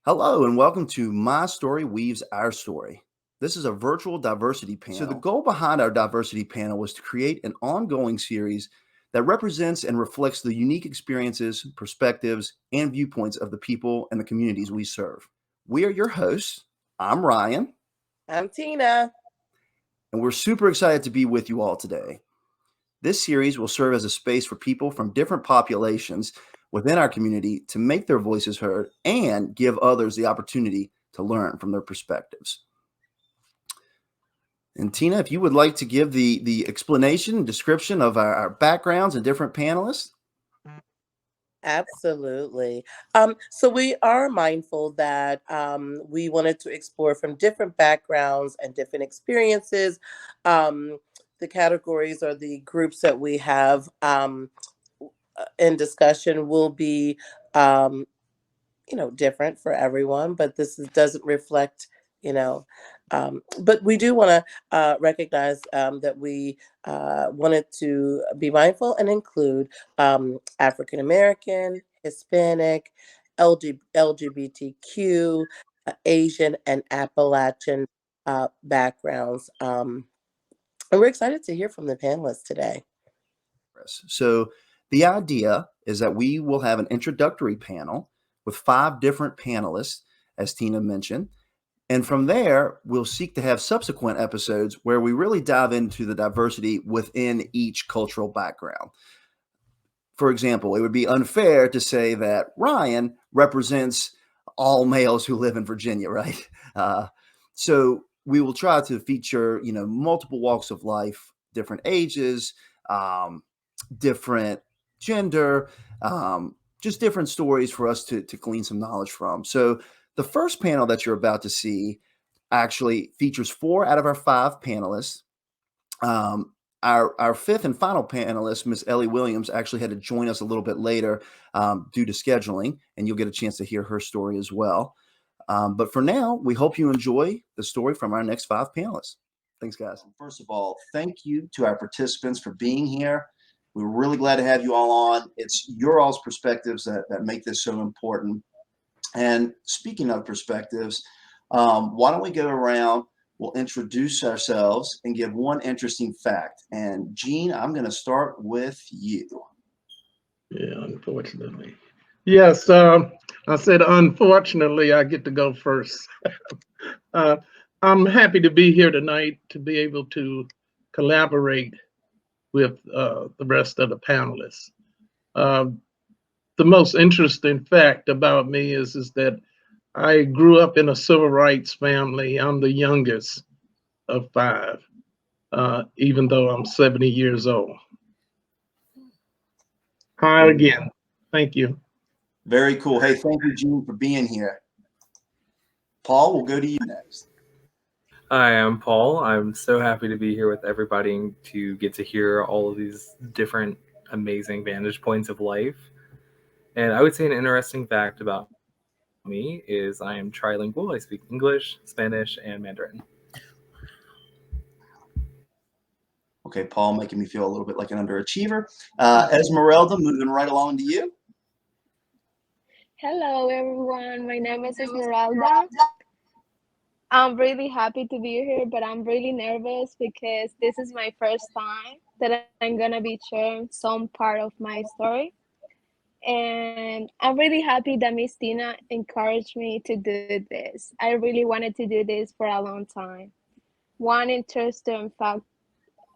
Hello, and welcome to My Story Weaves Our Story. This is a virtual diversity panel. So, the goal behind our diversity panel was to create an ongoing series that represents and reflects the unique experiences, perspectives, and viewpoints of the people and the communities we serve. We are your hosts. I'm Ryan, I'm Tina. and we're super excited to be with you all today. This series will serve as a space for people from different populations within our community to make their voices heard and give others the opportunity to learn from their perspectives. And Tina, if you would like to give the explanation and description of our backgrounds and different panelists. Absolutely. So we are mindful that we wanted to explore from different backgrounds and different experiences. The categories or the groups that we have in discussion will be, um, different for everyone, but doesn't reflect, you know. But we do want to recognize that we wanted to be mindful and include African American, Hispanic, LGBTQ, Asian, and Appalachian backgrounds. And we're excited to hear from the panelists today. So the idea is that we will have an introductory panel with 5 different panelists, as Tina mentioned. And from there, we'll seek to have subsequent episodes where we really dive into the diversity within each cultural background. For example, it would be unfair to say that Ryan represents all males who live in Virginia, right? So we will try to feature, multiple walks of life, different ages, different gender, just different stories for us to glean some knowledge from. So the first panel that you're about to see actually features 4 out of our 5 panelists. Our fifth and final panelist, Miss Ellie Williams, actually had to join us a little bit later due to scheduling, and you'll get a chance to hear her story as well. But for now, we hope you enjoy the story from our next 5 panelists. Thanks, guys. First of all, thank you to our participants for being here. We're really glad to have you all on. It's your all's perspectives that make this so important. And speaking of perspectives, why don't we go around, we'll introduce ourselves and give one interesting fact. And Gene, I'm going to start with you. Yeah, unfortunately. Yes, I said unfortunately I get to go first. I'm happy to be here tonight to be able to collaborate with the rest of the panelists. The most interesting fact about me is that I grew up in a civil rights family. I'm the youngest of 5, even though I'm 70 years old. Hi again. Thank you. Very cool. Hey, thank you, Gene, for being here. Paul, we'll go to you next. Hi, I'm Paul. I'm so happy to be here with everybody and to get to hear all of these different amazing vantage points of life. And I would say an interesting fact about me is I am trilingual. I speak English, Spanish, and Mandarin. Okay, Paul, making me feel a little bit like an underachiever. Esmeralda, moving right along to you. Hello, everyone. My name is Esmeralda. I'm really happy to be here, but I'm really nervous because this is my first time that I'm going to be sharing some part of my story. And I'm really happy that Miss Tina encouraged me to do this. I really wanted to do this for a long time. One interesting fact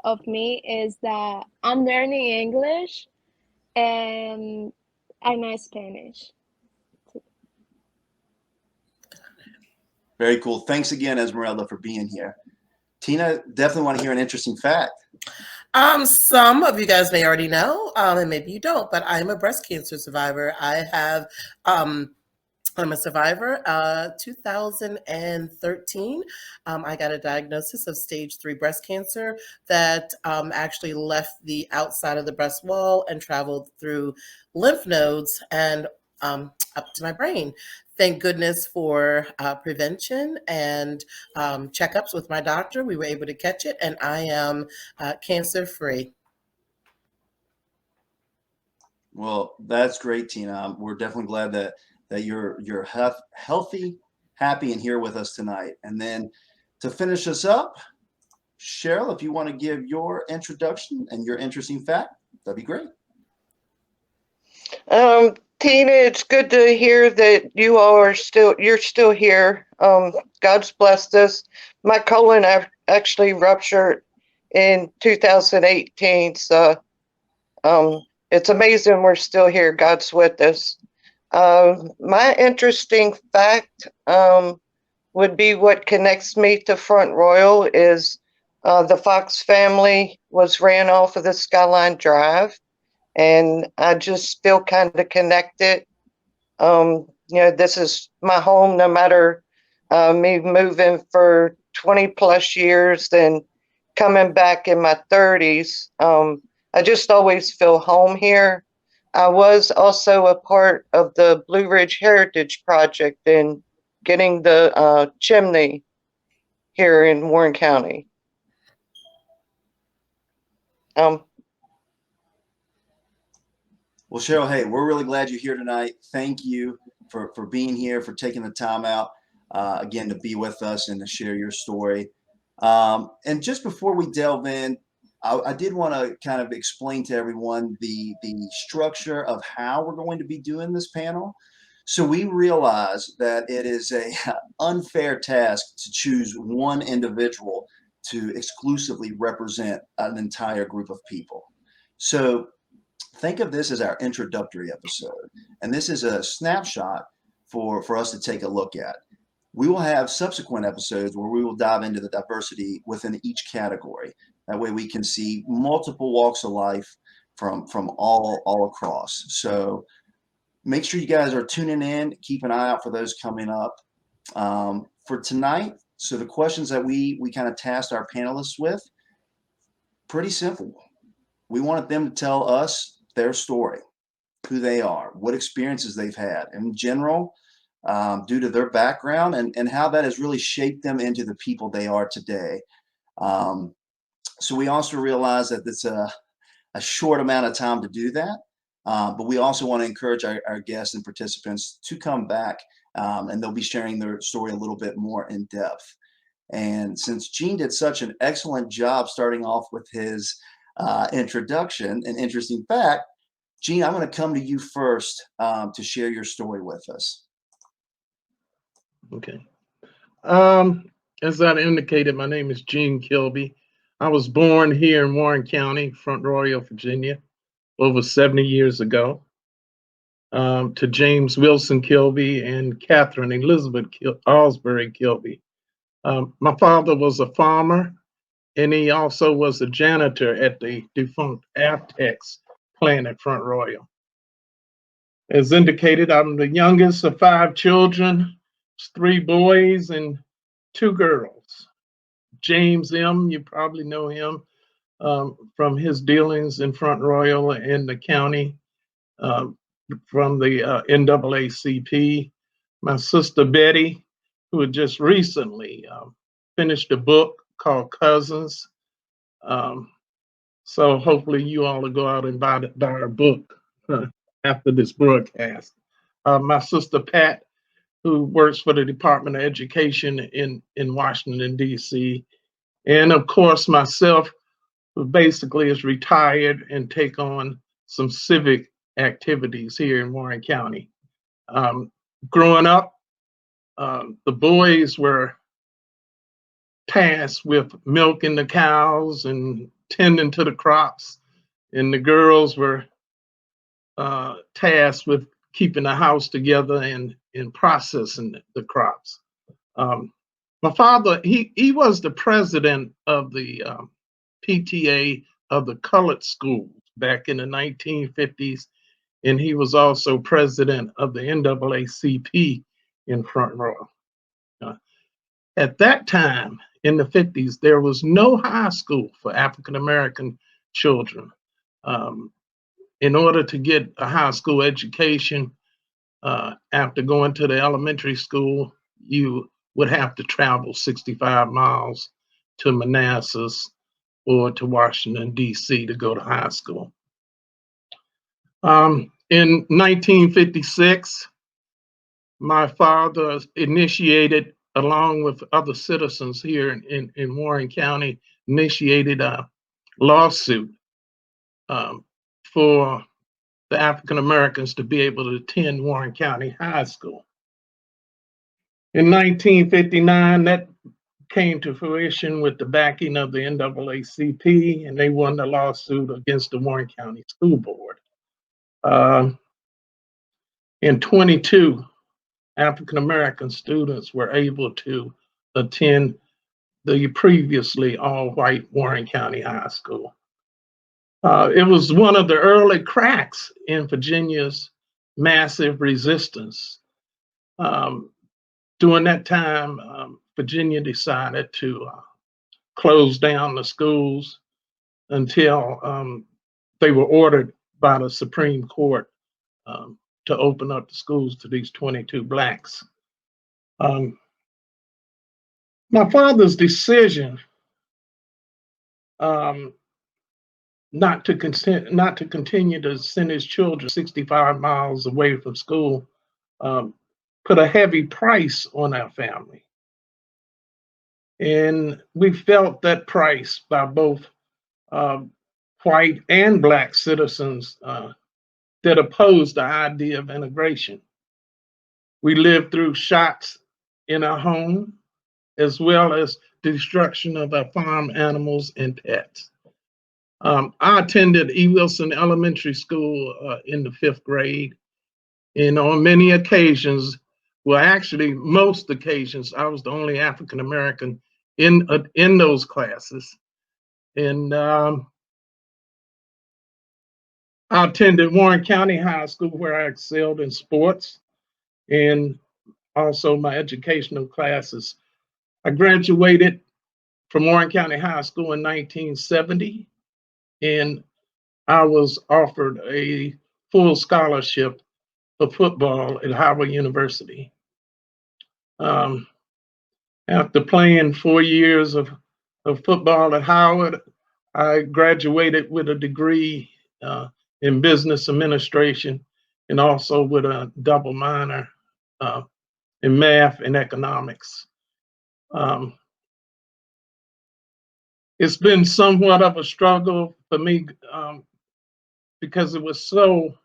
of me is that I'm learning English and I know Spanish. Very cool. Thanks again, Esmeralda, for being here. Tina, definitely want to hear an interesting fact. Some of you guys may already know, and maybe you don't, but I'm a breast cancer survivor. I'm a survivor. 2013, I got a diagnosis of stage 3 breast cancer that actually left the outside of the breast wall and traveled through lymph nodes and up to my brain. Thank goodness for prevention and checkups with my doctor. We were able to catch it, and I am cancer-free. Well, that's great, Tina. We're definitely glad that that you're healthy, happy, and here with us tonight. And then to finish us up, Cheryl, if you want to give your introduction and your interesting fact, that'd be great. Tina, it's good to hear that you all are you're still here. God's blessed us. My colon actually ruptured in 2018. So, it's amazing we're still here. God's with us. My interesting fact, would be what connects me to Front Royal is, the Fox family was ran off of the Skyline Drive. And I just feel kind of connected. This is my home, no matter me moving for 20 plus years and coming back in my 30s. I just always feel home here. I was also a part of the Blue Ridge Heritage Project in getting the chimney here in Warren County. Well, Cheryl, hey, we're really glad you're here tonight. Thank you for being here, for taking the time out, again, to be with us and to share your story. And just before we delve in, I did want to kind of explain to everyone the structure of how we're going to be doing this panel. So we realize that it is a unfair task to choose one individual to exclusively represent an entire group of people. So think of this as our introductory episode, and this is a snapshot for us to take a look at. We will have subsequent episodes where we will dive into the diversity within each category. That way we can see multiple walks of life from all across. So make sure you guys are tuning in. Keep an eye out for those coming up. For tonight, so the questions that we kind of tasked our panelists with, pretty simple. We wanted them to tell us their story, who they are, what experiences they've had in general, due to their background, and how that has really shaped them into the people they are today. So we also realize that it's a short amount of time to do that, but we also want to encourage our guests and participants to come back, and they'll be sharing their story a little bit more in depth. And since Gene did such an excellent job starting off with his introduction and interesting fact, Gene, I'm going to come to you first to share your story with us. Okay. As I indicated, my name is Gene Kilby. I was born here in Warren County, Front Royal, Virginia, over 70 years ago, to James Wilson Kilby and Catherine Elizabeth Alsbury Kilby. My father was a farmer, and he also was a janitor at the defunct Avtex plant at Front Royal. As indicated, I'm the youngest of 5 children, 3 boys and 2 girls. James M., you probably know him from his dealings in Front Royal and the county, from the NAACP. My sister Betty, who had just recently finished a book called Cousins. So hopefully you all will go out and buy our book after this broadcast. My sister Pat, who works for the Department of Education in Washington, D.C. And of course, myself, who basically is retired and take on some civic activities here in Warren County. Growing up, the boys were tasked with milking the cows and tending to the crops, and the girls were tasked with keeping the house together and processing the crops. My father, he was the president of the PTA of the colored schools back in the 1950s, and he was also president of the NAACP in Front Royal. At that time, in the 50s, there was no high school for African American children. In order to get a high school education, after going to the elementary school, you would have to travel 65 miles to Manassas or to Washington, D.C. to go to high school. In 1956, my father initiated, along with other citizens here in Warren County, initiated a lawsuit for the African Americans to be able to attend Warren County High School. In 1959, that came to fruition with the backing of the NAACP, and they won the lawsuit against the Warren County School Board. In 22 African American students were able to attend the previously all-white Warren County High School. It was one of the early cracks in Virginia's massive resistance. During that time, Virginia decided to close down the schools until they were ordered by the Supreme Court to open up the schools to these 22 Blacks. My father's decision not to continue to send his children 65 miles away from school put a heavy price on our family. And we felt that price by both white and Black citizens that opposed the idea of integration. We lived through shots in our home, as well as destruction of our farm animals and pets. I attended E. Wilson Elementary School in the 5th grade, and on many occasions, well, actually, most occasions, I was the only African American in those classes. And I attended Warren County High School, where I excelled in sports and also my educational classes. I graduated from Warren County High School in 1970, and I was offered a full scholarship for football at Howard University. After playing 4 years of football at Howard, I graduated with a degree in business administration and also with a double minor in math and economics. It's been somewhat of a struggle for me because it was so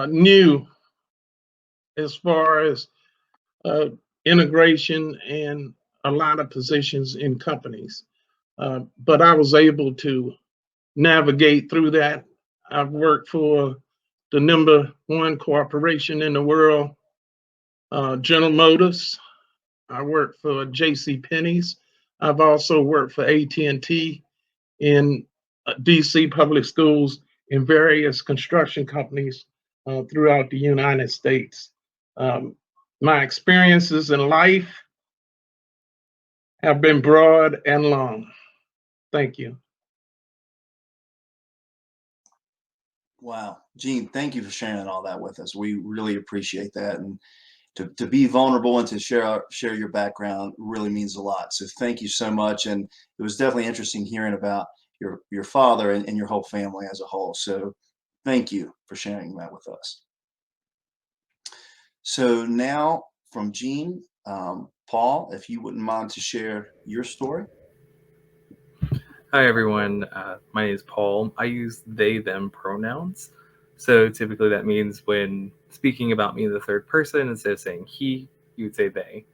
new as far as integration and a lot of positions in companies. But I was able to navigate through that. I've worked for the #1 corporation in the world, General Motors. I worked for J.C. Penney's. I've also worked for AT&T in DC public schools and various construction companies throughout the United States. My experiences in life have been broad and long. Thank you. Wow. Gene, thank you for sharing all that with us. We really appreciate that. And to be vulnerable and to share your background really means a lot. So thank you so much. And it was definitely interesting hearing about your father and your whole family as a whole. So thank you for sharing that with us. So now from Gene, Paul, if you wouldn't mind to share your story. Hi, everyone. My name is Paul. I use they, them pronouns. So typically that means when speaking about me in the third person, instead of saying he, you would say they.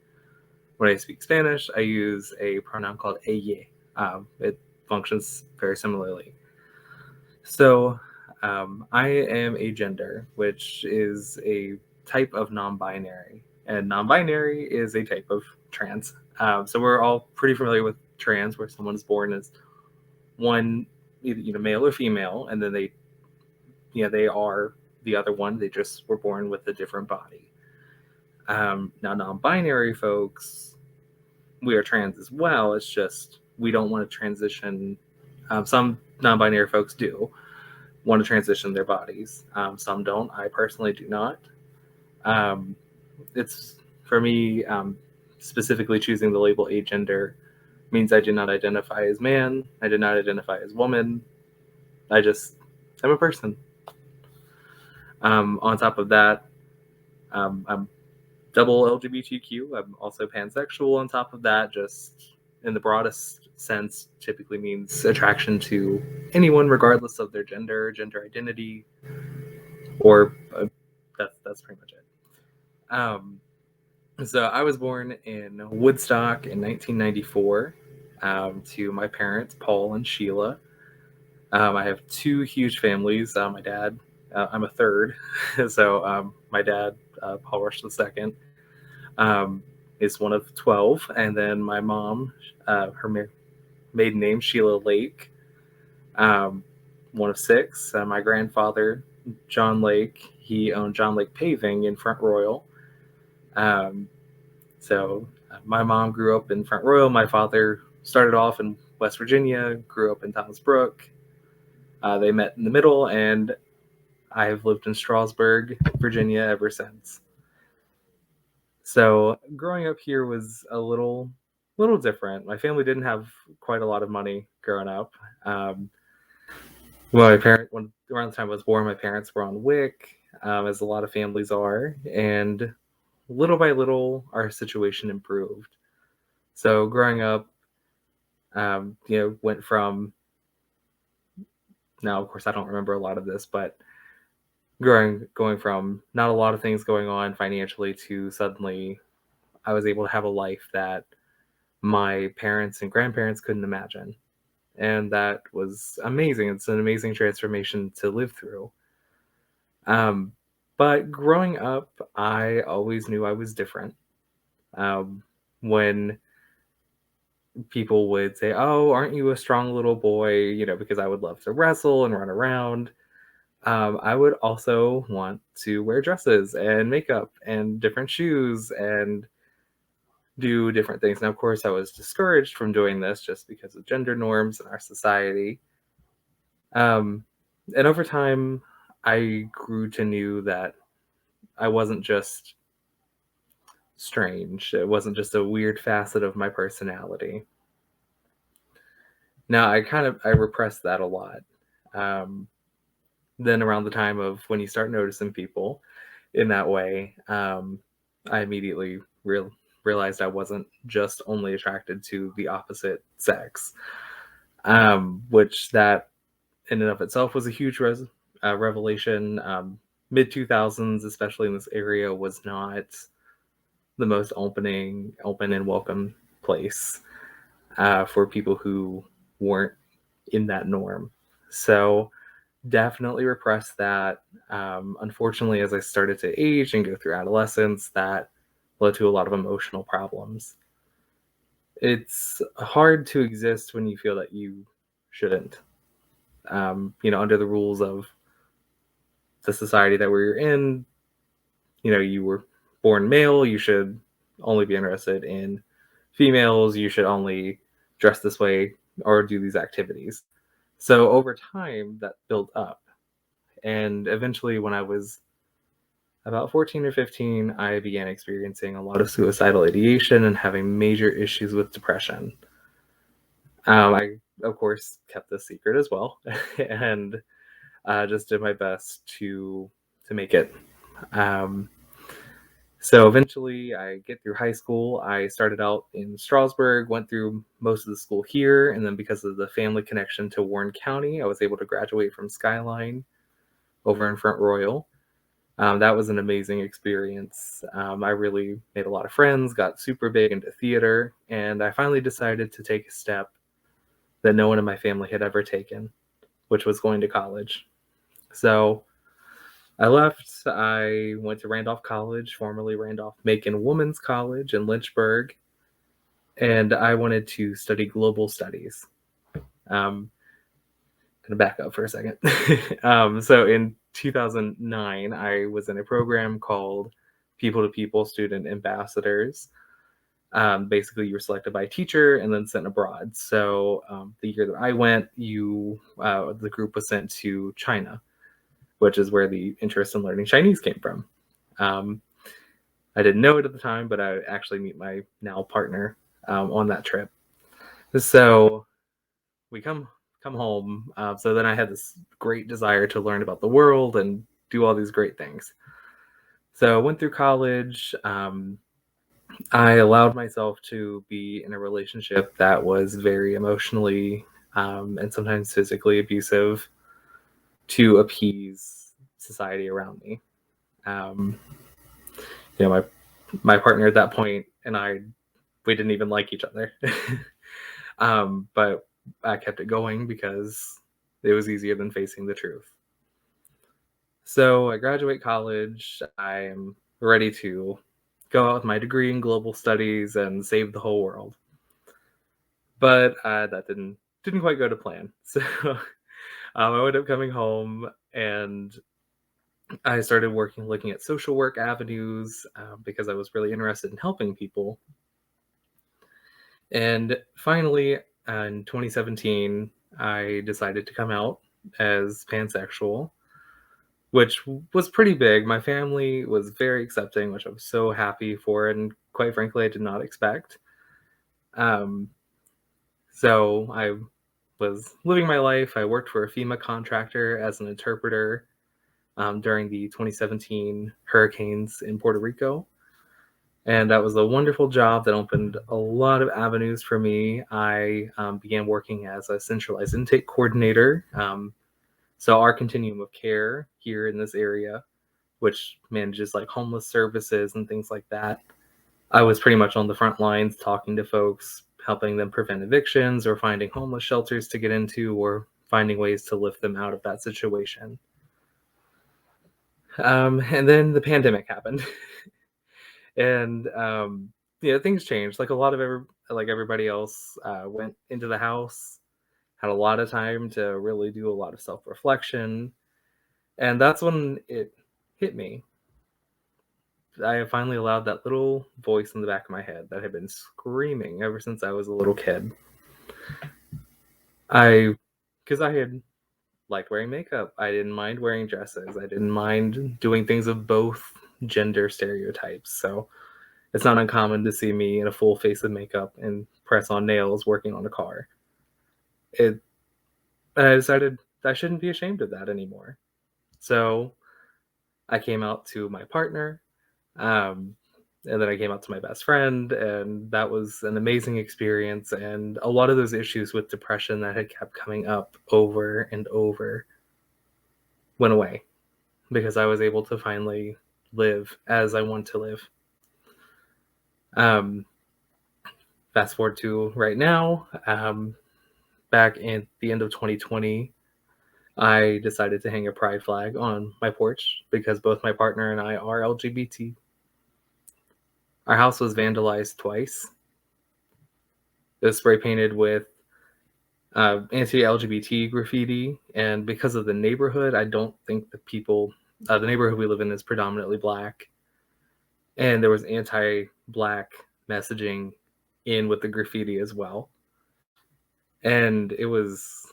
When I speak Spanish, I use a pronoun called ella. It functions very similarly. So I am a gender, which is a type of non-binary. And non-binary is a type of trans. So we're all pretty familiar with trans, where someone is born as one, either male or female, and then they are the other one. They just were born with a different body. Now, non-binary folks, we are trans as well. It's just we don't want to transition. Some non-binary folks do want to transition their bodies. Some don't. I personally do not. It's for me, specifically choosing the label agender means I do not identify as man. I do not identify as woman. I'm a person. On top of that, I'm double LGBTQ. I'm also pansexual on top of that, just in the broadest sense, typically means attraction to anyone regardless of their gender identity, or that's pretty much it. So I was born in Woodstock in 1994 to my parents, Paul and Sheila. I have two huge families. My dad, I'm a third, so my dad, Paul Rush II, is one of 12, and then my mom, her maiden name Sheila Lake, one of 6. My grandfather, John Lake, he owned John Lake Paving in Front Royal. So my mom grew up in Front Royal. My father started off in West Virginia, grew up in Thomas Brook. They met in the middle, and I have lived in Strasburg, Virginia ever since. So growing up here was a little different. My family didn't have quite a lot of money growing up. Well, around the time I was born, my parents were on WIC, as a lot of families are, and little by little, our situation improved. So growing up, went from, now of course I don't remember a lot of this, but going from not a lot of things going on financially to suddenly I was able to have a life that my parents and grandparents couldn't imagine. And that was amazing. It's an amazing transformation to live through. But growing up, I always knew I was different. When people would say, "Oh, aren't you a strong little boy?" Because I would love to wrestle and run around. I would also want to wear dresses and makeup and different shoes and do different things. Now, of course, I was discouraged from doing this just because of gender norms in our society. And over time, I grew to know that I wasn't just strange. It wasn't just a weird facet of my personality. Now, I repressed that a lot. Then around the time of when you start noticing people in that way, I immediately realized I wasn't just only attracted to the opposite sex, which that in and of itself was a huge revelation. Mid 2000s, especially in this area, was not the most open and welcome place for people who weren't in that norm. So definitely repressed that. Unfortunately, as I started to age and go through adolescence, that led to a lot of emotional problems. It's hard to exist when you feel that you shouldn't. Under the rules of the society that we're in, you were born male, you should only be interested in females, you should only dress this way or do these activities. So over time, that built up. And eventually, when I was about 14 or 15, I began experiencing a lot of suicidal ideation and having major issues with depression. I, of course, kept this secret as well, and just did my best to make it. So eventually, I get through high school. I started out in Strasburg, went through most of the school here, and then because of the family connection to Warren County, I was able to graduate from Skyline over in Front Royal. That was an amazing experience. I really made a lot of friends, got super big into theater, and I finally decided to take a step that no one in my family had ever taken, which was going to college. So I left. I went to Randolph College, formerly Randolph-Macon Women's College in Lynchburg, and I wanted to study global studies. I'm going to back up for a second. So in 2009, I was in a program called People to People Student Ambassadors. Basically, you were selected by a teacher and then sent abroad. So the year that I went, the group was sent to China, which is where the interest in learning Chinese came from. I didn't know it at the time, but I actually meet my now partner on that trip. So we come home. So then I had this great desire to learn about the world and do all these great things. So I went through college. I allowed myself to be in a relationship that was very emotionally and sometimes physically abusive to appease society around me. Um, my partner at that point and we didn't even like each other. But I kept it going because it was easier than facing the truth. So I graduate college. I am ready to go out with my degree in global studies and save the whole world. But that didn't quite go to plan. So I ended up coming home and I started looking at social work avenues because I was really interested in helping people. And finally, in 2017, I decided to come out as pansexual, which was pretty big. My family was very accepting, which I was so happy for, and quite frankly, I did not expect. Um, so I was living my life. I worked for a FEMA contractor as an interpreter during the 2017 hurricanes in Puerto Rico. And that was a wonderful job that opened a lot of avenues for me. I began working as a centralized intake coordinator. So our continuum of care here in this area, which manages like homeless services and things like that, I was pretty much on the front lines talking to folks, helping them prevent evictions or finding homeless shelters to get into or finding ways to lift them out of that situation. And then the pandemic happened. And things changed. Like a lot of everybody else went into the house, had a lot of time to really do a lot of self-reflection, and that's when it hit me. I finally allowed that little voice in the back of my head that had been screaming ever since I was a little kid. Because I had liked wearing makeup. I didn't mind wearing dresses. I didn't mind doing things of both gender stereotypes. So it's not uncommon to see me in a full face of makeup and press on nails working on a car. And I decided I shouldn't be ashamed of that anymore. So I came out to my partner, and then I came out to my best friend, and that was an amazing experience. And a lot of those issues with depression that had kept coming up over and over went away because I was able to finally live as I want to live. Fast forward to right now, back in the end of 2020, I decided to hang a pride flag on my porch because both my partner and I are LGBT. Our house was vandalized twice. It was spray painted with anti-LGBT graffiti, and because of the neighborhood, I don't think the neighborhood we live in is predominantly Black, and there was anti-Black messaging in with the graffiti as well. And it was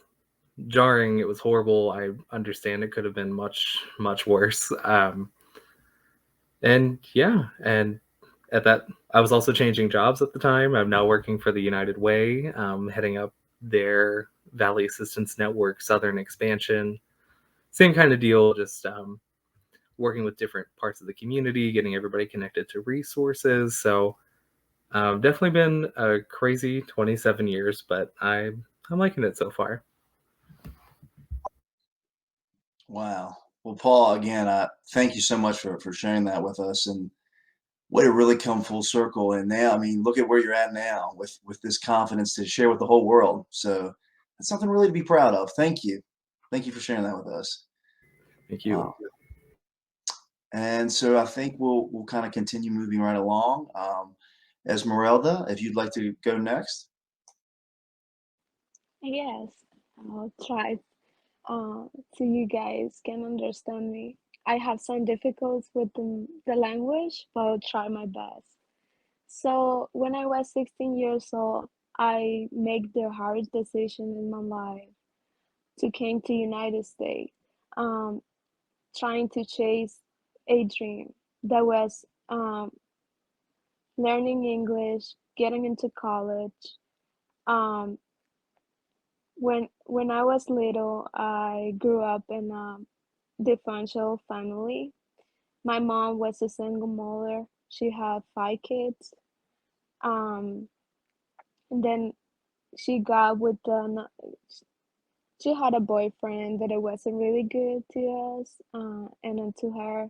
jarring. It was horrible. I understand it could have been much, much worse. And at that, I was also changing jobs at the time. I'm now working for the United Way, heading up their Valley Assistance Network Southern expansion. Same kind of deal, just working with different parts of the community, getting everybody connected to resources. So definitely been a crazy 27 years, but I'm liking it so far. Wow. Well, Paul, again, thank you so much for sharing that with us, and way to really come full circle. And now, I mean, look at where you're at now with this confidence to share with the whole world. So that's something really to be proud of. Thank you. Thank you for sharing that with us. Thank you. And so I think we'll kind of continue moving right along. Esmeralda, if you'd like to go next. Yes, I'll try so you guys can understand me. I have some difficulties with the language, but I'll try my best. So when I was 16 years old, I made the hardest decision in my life to came to United States, um, trying to chase a dream that was learning English, getting into college. Um, when I was little, I grew up in a dysfunctional family. my mom was a single mother. She had 5 kids. Um, and then she got with she had a boyfriend, but it wasn't really good to us. And then to her,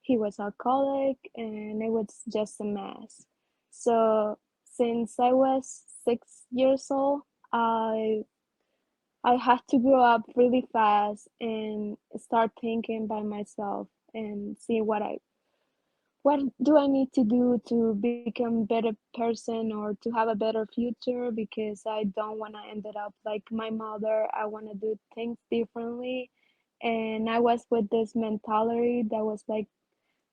he was alcoholic, and it was just a mess. So since I was 6 years old, I I had to grow up really fast and start thinking by myself and see what do I need to do to become a better person or to have a better future, because I don't want to end it up like my mother. I want to do things differently. And I was with this mentality that was like,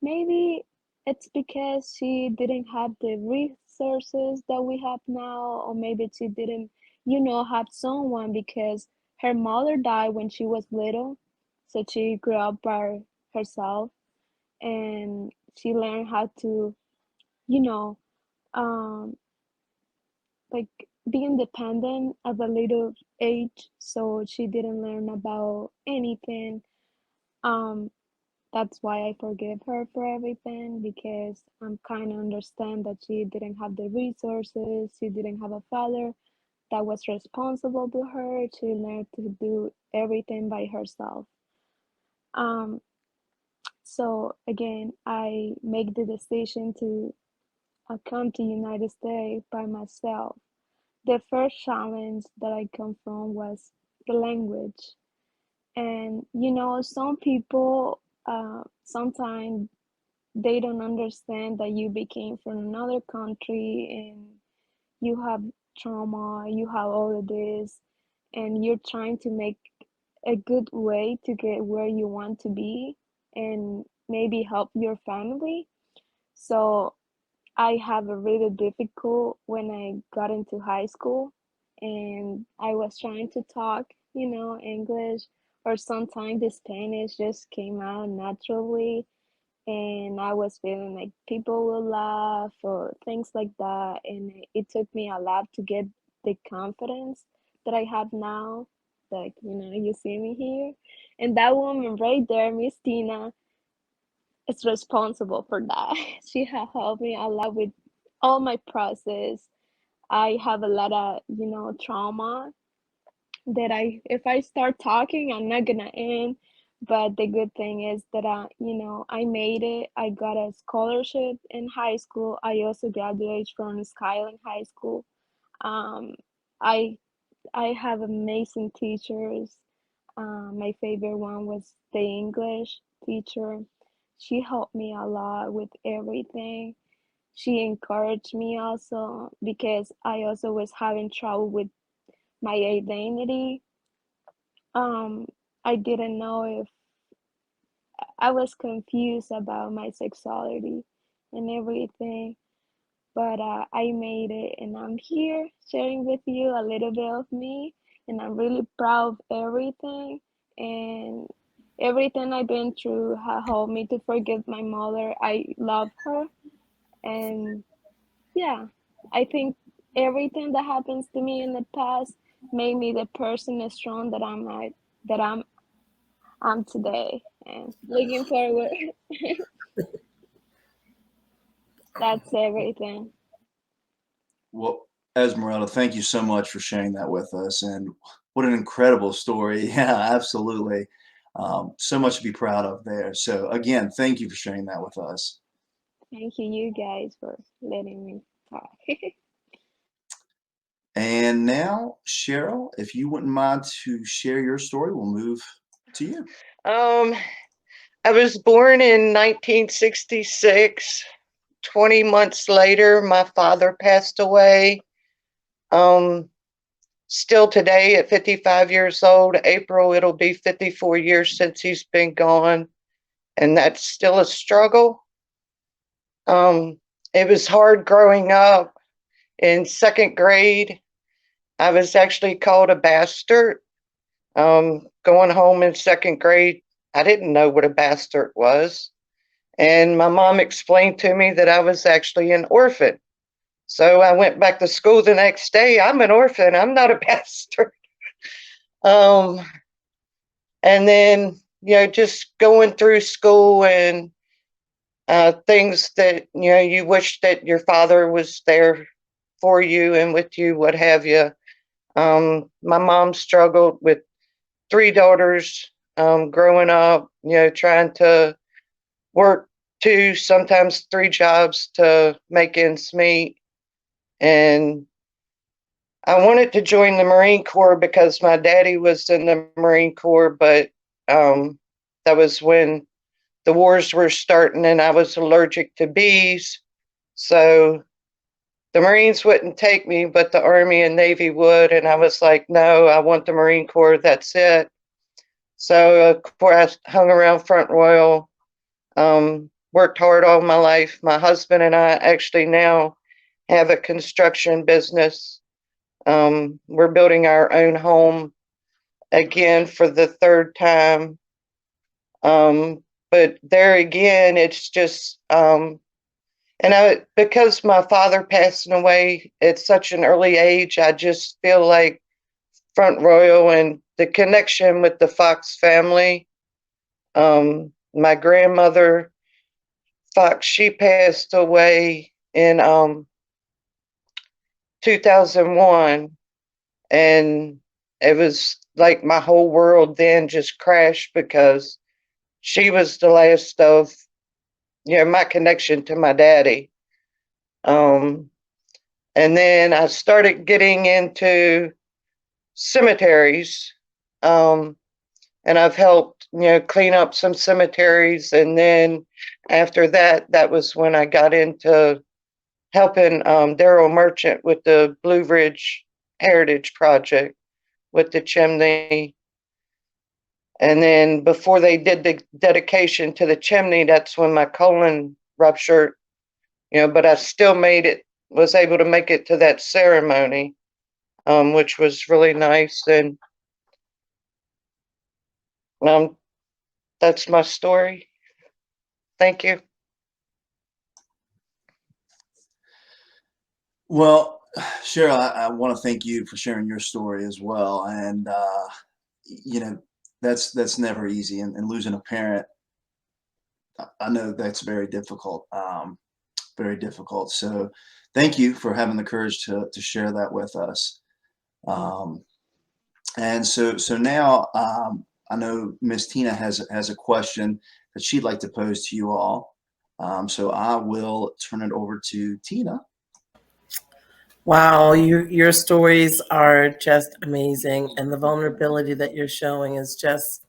maybe it's because she didn't have the resources that we have now, or maybe she didn't, have someone, because her mother died when she was little. So she grew up by herself, and she learned how to, you know, um, like be independent at a little age. So she didn't learn about anything. Um, that's why I forgive her for everything, because I'm kind of understand that she didn't have the resources, she didn't have a father that was responsible to her. She learned to do everything by herself. Um, so again, I make the decision to come to United States by myself. The first challenge that I come from was the language. And some people sometimes they don't understand that you became from another country and you have trauma, you have all of this, and you're trying to make a good way to get where you want to be and maybe help your family. So I have a really difficult when I got into high school and I was trying to talk, English, or sometimes the Spanish just came out naturally, and I was feeling like people will laugh or things like that. And it took me a lot to get the confidence that I have now. Like, you see me here. And that woman right there, Miss Tina, is responsible for that. She has helped me a lot with all my process. I have a lot of, trauma that if I start talking, I'm not gonna end. But the good thing is that I made it. I got a scholarship in high school. I also graduated from Skyline High School. Um, I I have amazing teachers. My favorite one was the English teacher. She helped me a lot with everything. She encouraged me also because I also was having trouble with my identity. um I didn't know if I was confused about my sexuality and everything, but I made it, and I'm here sharing with you a little bit of me, and I'm really proud of everything. And everything I've been through has helped me to forgive my mother. I love her, and yeah, I think everything that happens to me in the past made me the person as strong that I'm today, and looking forward. That's everything. Well, Esmeralda, thank you so much for sharing that with us. And what an incredible story. Yeah, absolutely. So much to be proud of there. So, again, thank you for sharing that with us. Thank you guys for letting me talk. And now, Cheryl, if you wouldn't mind to share your story, we'll move to you. Um, I was born in 1966. 20 months later, my father passed away. Um, Still today, at 55 years old, April, it'll be 54 years since he's been gone. And that's still a struggle. It was hard growing up. In second grade, I was actually called a bastard. Going home in second grade, I didn't know what a bastard was. And my mom explained to me that I was actually an orphan. So I went back to school the next day. I'm an orphan. I'm not a bastard. Um, and then, just going through school and things that, you wish that your father was there for you and with you, what have you. My mom struggled with 3 daughters growing up, trying to work 2, sometimes 3 jobs to make ends meet. And I wanted to join the Marine Corps because my daddy was in the Marine Corps, but that was when the wars were starting and I was allergic to bees. So the Marines wouldn't take me, but the Army and Navy would. And I was like, no, I want the Marine Corps. That's it. So, of course, I hung around Front Royal, worked hard all my life. My husband and I actually now have a construction business. We're building our own home again for the 3rd time. But there again, it's just, because my father passed away at such an early age, I just feel like Front Royal and the connection with the Fox family. My grandmother, Fox, she passed away in 2001. And it was like my whole world then just crashed because she was the last of, my connection to my daddy. And then I started getting into cemeteries. And I've helped, clean up some cemeteries. And then after that, that was when I got into helping Daryl Merchant with the Blue Ridge Heritage Project with the chimney. And then before they did the dedication to the chimney, that's when my colon ruptured, but I still was able to make it to that ceremony, which was really nice. And that's my story. Thank you. Well, Cheryl, I want to thank you for sharing your story as well. And, that's never easy. And losing a parent, I know that's very difficult, very difficult. So thank you for having the courage to share that with us. And so now I know Miss Tina has a question that she'd like to pose to you all. So I will turn it over to Tina. Wow, your stories are just amazing, and the vulnerability that you're showing is just,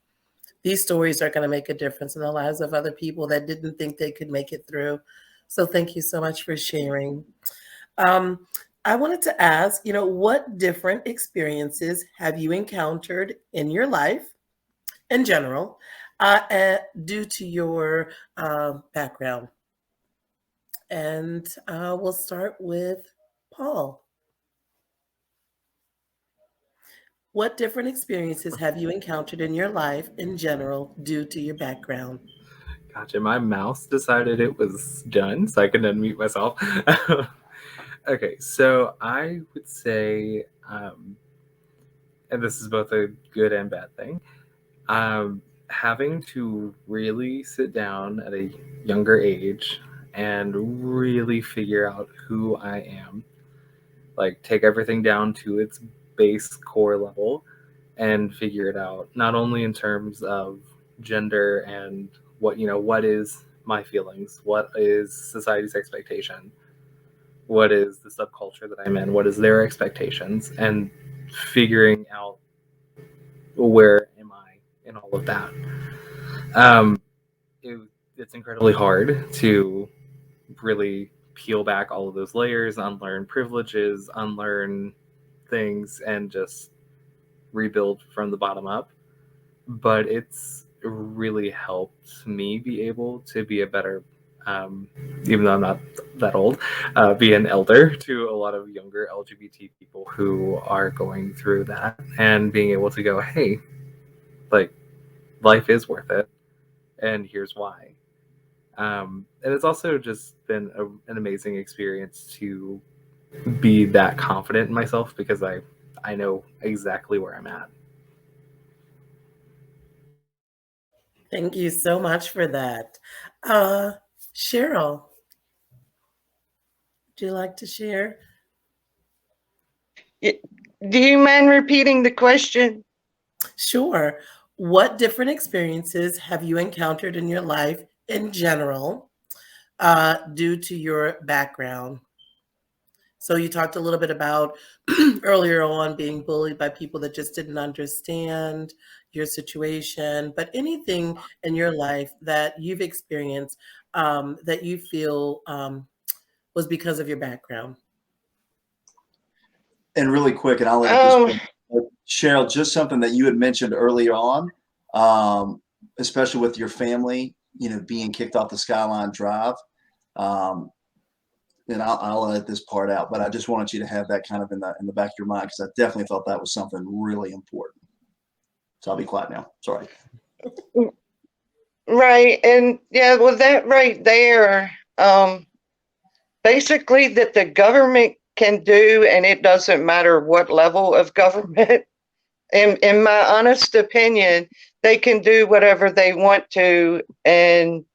these stories are going to make a difference in the lives of other people that didn't think they could make it through. So thank you so much for sharing. I wanted to ask, what different experiences have you encountered in your life in general due to your background? And we'll start with Paul. What different experiences have you encountered in your life in general due to your background? Gotcha. My mouse decided it was done, so I can unmute myself. Okay, so I would say, and this is both a good and bad thing, having to really sit down at a younger age and really figure out who I am, like take everything down to its base core level and figure it out, not only in terms of gender and what is my feelings, what is society's expectation, what is the subculture that I'm in, what is their expectations, and figuring out where am I in all of that. It's incredibly hard to really peel back all of those layers, unlearn privileges, unlearn things, and just rebuild from the bottom up. But it's really helped me be able to be a better, even though I'm not that old, be an elder to a lot of younger LGBT people who are going through that, and being able to go, hey, like, life is worth it, and here's why. And it's also just been an amazing experience to be that confident in myself because I know exactly where I'm at. Thank you so much for that. Cheryl, would you like to share? Do you mind repeating the question? Sure. What different experiences have you encountered in your life in general due to your background? So you talked a little bit about earlier on being bullied by people that just didn't understand your situation, but anything in your life that you've experienced that you feel was because of your background? And really quick, and I'll add Um, this, Cheryl, just something that you had mentioned earlier on, especially with your family, being kicked off the Skyline Drive. Um, and I'll edit this part out, but I just wanted you to have that kind of in the back of your mind, because I definitely thought that was something really important. So I'll be quiet now. Sorry. right. And yeah, well, that right there, basically that the government can do, and it doesn't matter what level of government, in my honest opinion, they can do whatever they want to, and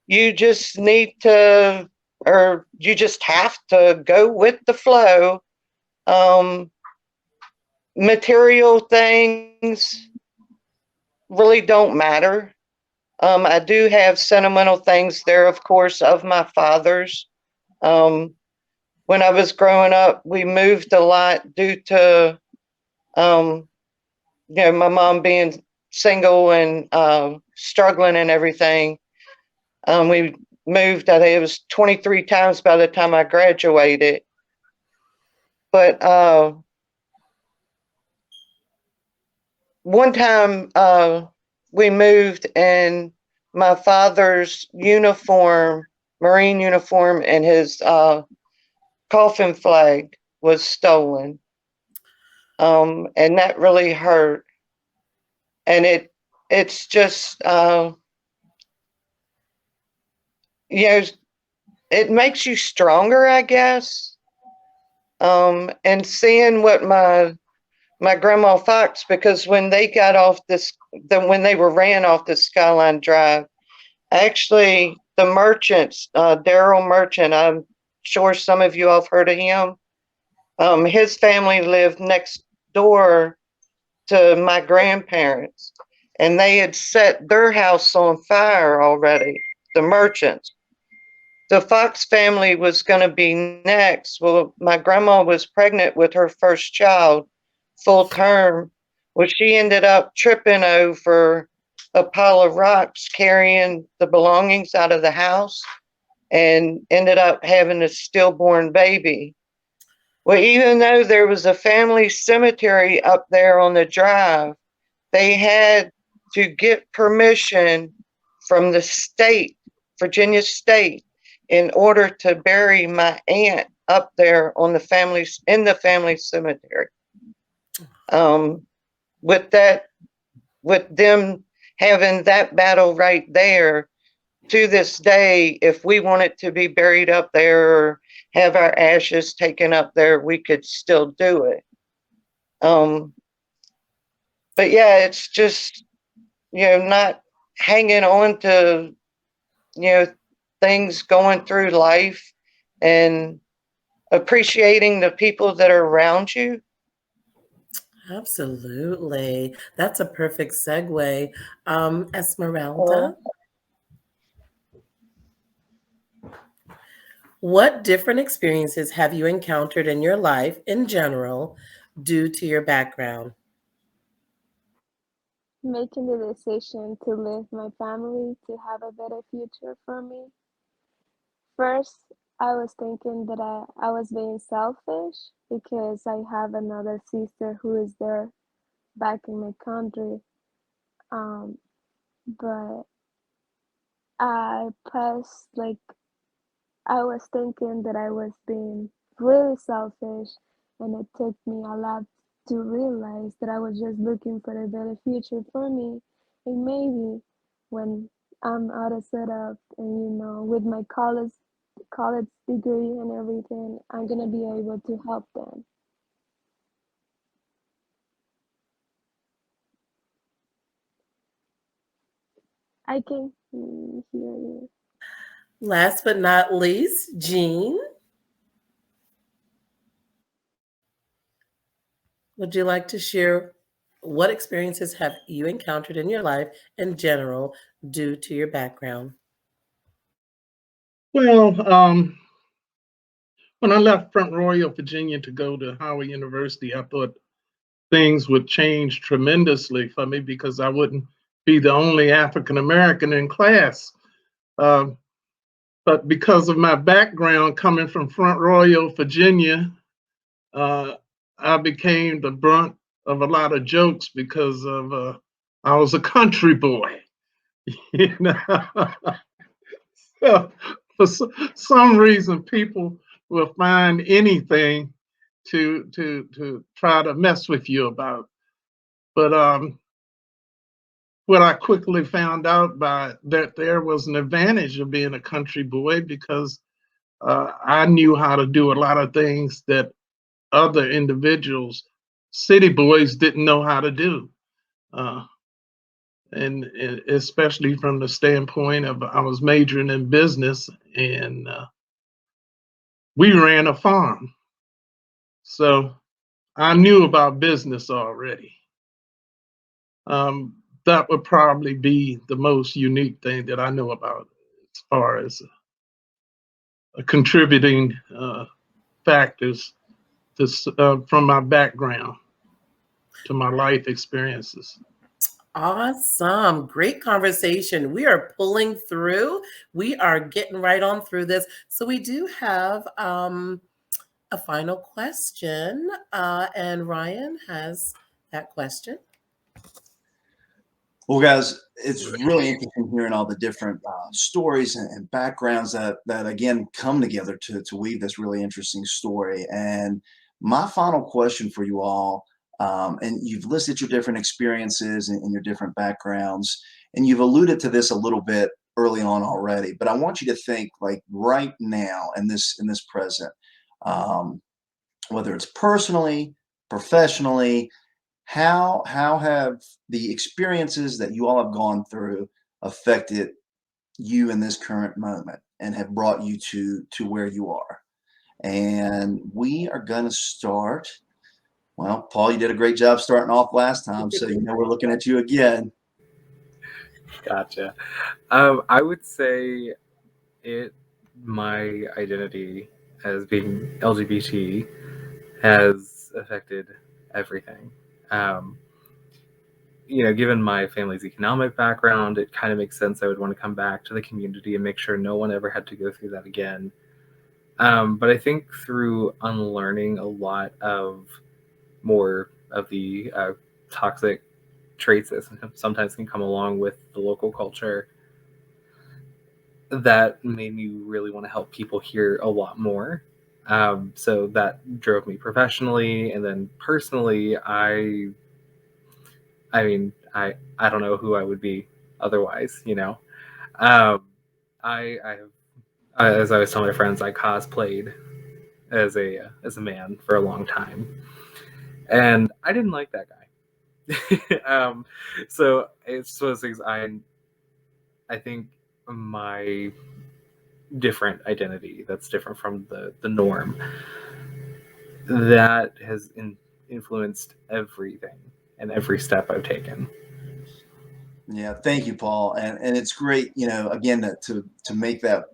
you just need to, or you just have to go with the flow. Um, Material things really don't matter. I do have sentimental things there, of course, of my father's. Um, when I was growing up, we moved a lot due to, um, my mom being single and struggling and everything. We moved, I think it was 23 times by the time I graduated. But one time we moved and my father's uniform, Marine uniform, and his coffin flag was stolen. And that really hurt. And it's just, you know, it makes you stronger, I guess. And seeing what my grandma Fox, because when they got off when they were ran off the Skyline Drive, actually the merchants, Daryl Merchant, I'm sure some of you have heard of him. His family lived next door to my grandparents, and they had set their house on fire already, the merchants. The Fox family was going to be next. Well, my grandma was pregnant with her first child, full term. Well, she ended up tripping over a pile of rocks carrying the belongings out of the house and ended up having a stillborn baby. Well, even though there was a family cemetery up there on the drive, they had to get permission from the state, Virginia State, in order to bury my aunt up there on in the family cemetery. With that, with them having that battle right there, to this day, if we wanted to be buried up there or have our ashes taken up there, we could still do it. But yeah, it's just, not hanging on to, you know, things going through life and appreciating the people that are around you. Absolutely. That's a perfect segue. Uh, Esmeralda, what different experiences have you encountered in your life in general due to your background? Making the decision to leave my family to have a better future for me. First, I was thinking that I was being selfish because I have another sister who is there back in my country. Um, but I passed like I was thinking that I was being really selfish, and it took me a lot to realize that I was just looking for a better future for me. And maybe when I'm out of setup and with my college degree and everything, I'm gonna be able to help them. I can hear you. Last but not least, Jean. Would you like to share what experiences have you encountered in your life in general due to your background? Well, when I left Front Royal, Virginia to go to Howard University, I thought things would change tremendously for me because I wouldn't be the only African American in class. Um, but because of my background coming from Front Royal, Virginia, uh, I became the brunt of a lot of jokes because of I was a country boy. You know, so for some reason, people will find anything to try to mess with you about. But what I quickly found out by that there was an advantage of being a country boy because I knew how to do a lot of things that other individuals, city boys, didn't know how to do. Uh, and especially from the standpoint of I was majoring in business and we ran a farm. So I knew about business already. That would probably be the most unique thing that I know about as far as contributing factors to, from my background to my life experiences. Awesome. Great conversation. We are pulling through. We are getting right on through this. So we do have a final question, and Ryan has that question. Well, guys, it's really interesting hearing all the different stories and backgrounds that again come together to weave this really interesting story. And my final question for you all, and you've listed your different experiences and your different backgrounds, and you've alluded to this a little bit early on already. But I want you to think like right now in this present, um, whether it's personally, professionally, how have the experiences that you all have gone through affected you in this current moment and have brought you to where you are? And we are going to start. Well, Paul, you did a great job starting off last time, so we're looking at you again. Gotcha. I would say my identity as being LGBT has affected everything. Given my family's economic background, it kind of makes sense I would want to come back to the community and make sure no one ever had to go through that again. But I think through unlearning a lot of more of the toxic traits that sometimes can come along with the local culture, that made me really want to help people here a lot more. So that drove me professionally, and then personally, I don't know who I would be otherwise. I have, as I was telling my friends, I cosplayed as a man for a long time, and I didn't like that guy. So it's one of those things. I think my different identity that's different from the norm that has influenced everything and every step I've taken. Yeah, thank you, Paul. And it's great, again, to make that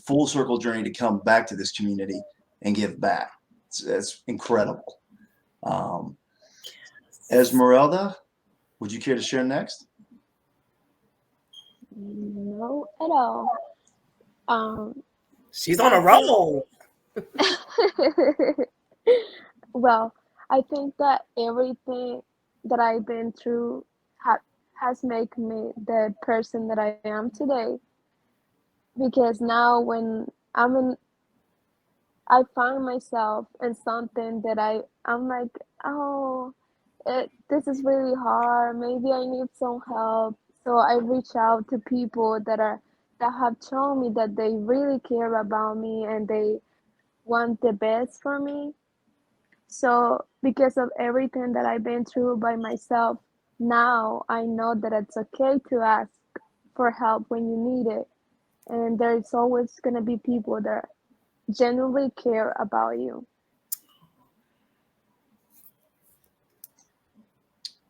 full circle journey to come back to this community and give back. It's incredible. Esmeralda, would you care to share next? No, at all. She's on a roll. Well, I think that everything that I've been through has made me the person that I am today. Because now when I find myself in something that I'm like, oh, this is really hard. Maybe I need some help. So I reach out to people that have shown me that they really care about me and they want the best for me. So because of everything that I've been through by myself, now I know that it's okay to ask for help when you need it. and there's always going to be people that genuinely care about you.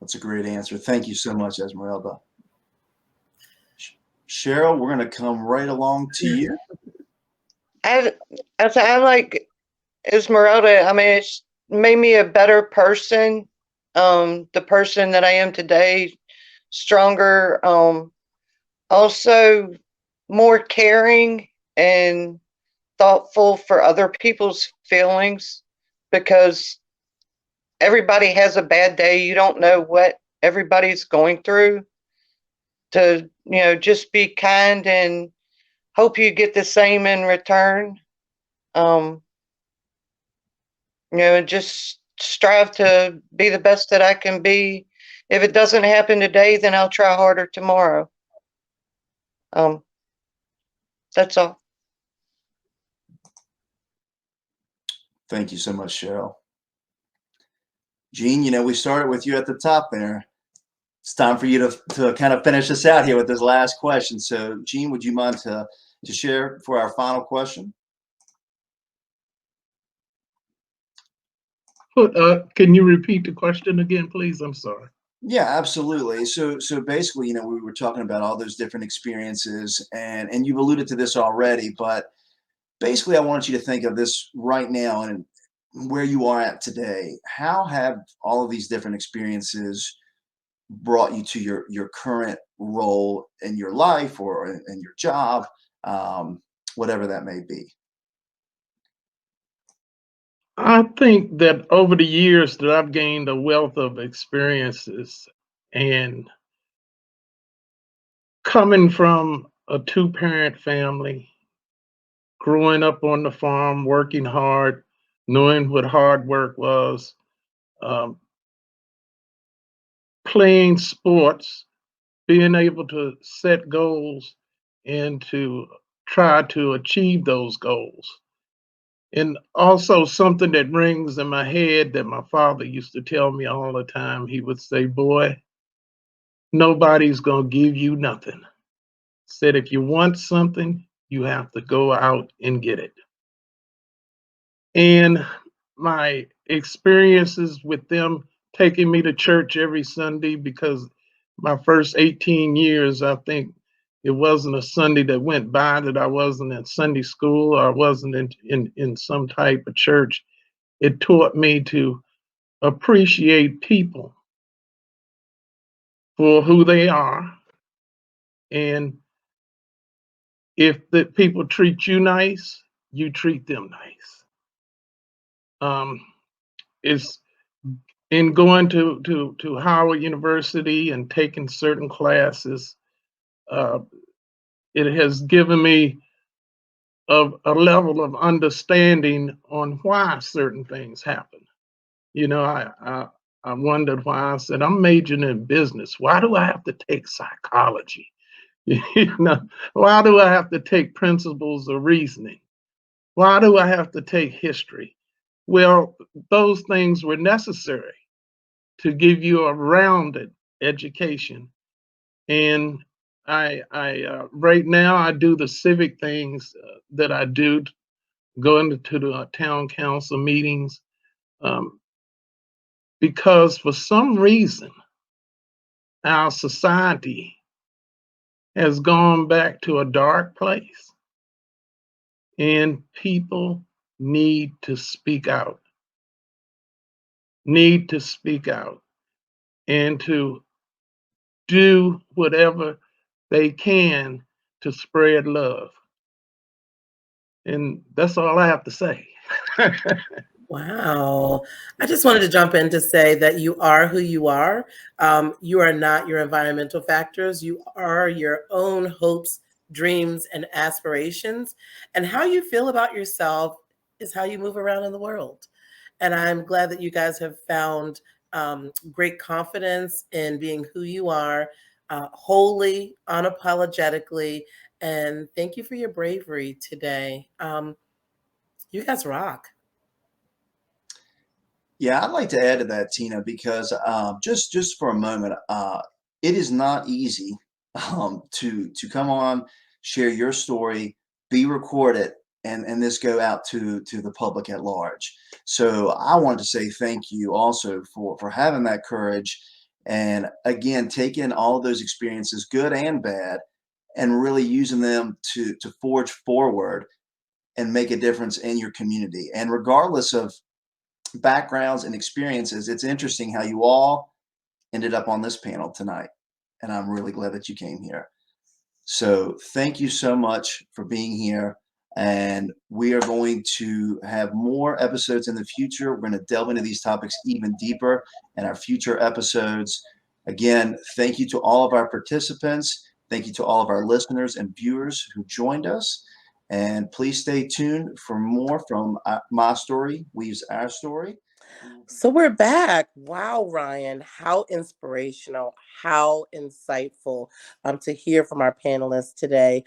That's a great answer. Thank you so much, Esmeralda. Cheryl, we're going to come right along to you. I like Esmeralda. I mean, it's made me a better person. The person that I am today, stronger. Also more caring and thoughtful for other people's feelings, because everybody has a bad day. You don't know what everybody's going through. To, just be kind and hope you get the same in return. And just strive to be the best that I can be. If it doesn't happen today, then I'll try harder tomorrow. That's all. Thank you so much, Cheryl. Gene, we started with you at the top there. It's time for you to kind of finish us out here with this last question. So, Gene, would you mind to share for our final question? Can you repeat the question again, please? I'm sorry. Yeah, absolutely. So basically, we were talking about all those different experiences, and you've alluded to this already, but basically, I want you to think of this right now and where you are at today. How have all of these different experiences brought you to your current role in your life or in your job, whatever that may be? I think that over the years that I've gained a wealth of experiences, and coming from a two-parent family, growing up on the farm, working hard, knowing what hard work was, um, playing sports, being able to set goals and to try to achieve those goals. And also something that rings in my head that my father used to tell me all the time. He would say, "Boy, nobody's going to give you nothing." Said, if you want something, you have to go out and get it. And my experiences with them taking me to church every Sunday, because my first 18 years, I think it wasn't a Sunday that went by that I wasn't in Sunday school or I wasn't in some type of church. It taught me to appreciate people for who they are. And if the people treat you nice, you treat them nice. It's in going to Howard University and taking certain classes. It has given me a level of understanding on why certain things happen. I wondered why. I said, I'm majoring in business. Why do I have to take psychology? Why do I have to take principles of reasoning? Why do I have to take history? Well, those things were necessary to give you a rounded education. And I right now I do the civic things that I do, going to the town council meetings, because for some reason our society has gone back to a dark place, and people need to speak out, and to do whatever they can to spread love. And that's all I have to say. Wow. I just wanted to jump in to say that you are who you are. You are not your environmental factors. You are your own hopes, dreams, and aspirations. And how you feel about yourself is how you move around in the world. And I'm glad that you guys have found great confidence in being who you are, wholly, unapologetically. And thank you for your bravery today. You guys rock. Yeah, I'd like to add to that, Tina, because just for a moment, it is not easy to come on share your story, be recorded, and this go out to the public at large. So I wanted to say thank you also for having that courage, and again taking all those experiences, good and bad, and really using them to forge forward and make a difference in your community. And regardless of backgrounds and experiences, it's interesting how you all ended up on this panel tonight. And I'm really glad that you came here. So thank you so much for being here. And we are going to have more episodes in the future. We're going to delve into these topics even deeper in our future episodes. Again, thank you to all of our participants. Thank you to all of our listeners and viewers who joined us. And please stay tuned for more from My Story Weaves Our Story. So we're back. Wow, Ryan, how inspirational, how insightful to hear from our panelists today.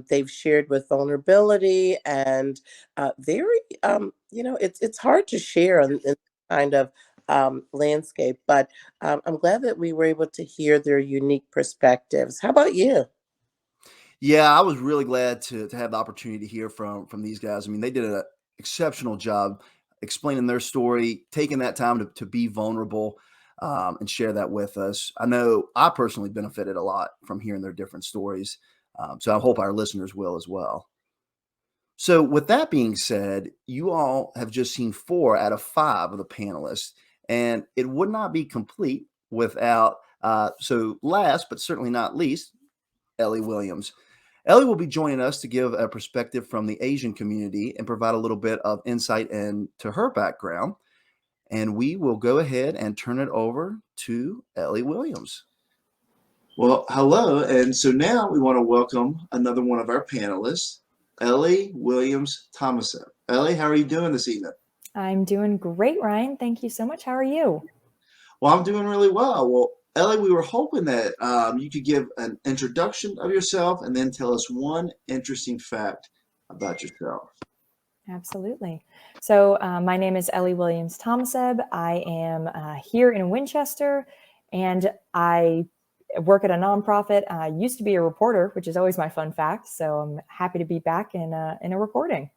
They've shared with vulnerability and very, it's hard to share in this kind of landscape, but I'm glad that we were able to hear their unique perspectives. How about you? Yeah, I was really glad to have the opportunity to hear from these guys. I mean, they did an exceptional job explaining their story, taking that time to be vulnerable and share that with us. I know I personally benefited a lot from hearing their different stories. So I hope our listeners will as well. So with that being said, you all have just seen 4 out of 5 of the panelists, and it would not be complete without, so last but certainly not least, Ellie Williams. Ellie will be joining us to give a perspective from the Asian community and provide a little bit of insight into her background. And we will go ahead and turn it over to Ellie Williams. Well, hello. And so now we want to welcome another one of our panelists, Ellie Williams Thomason. Ellie, how are you doing this evening? I'm doing great, Ryan. Thank you so much. How are you? Well, I'm doing really well. Well, Ellie, we were hoping that you could give an introduction of yourself and then tell us one interesting fact about yourself. Absolutely. So my name is Ellie Williams Thomaseb. I am here in Winchester, and I work at a nonprofit. I used to be a reporter, which is always my fun fact. So I'm happy to be back in a reporting.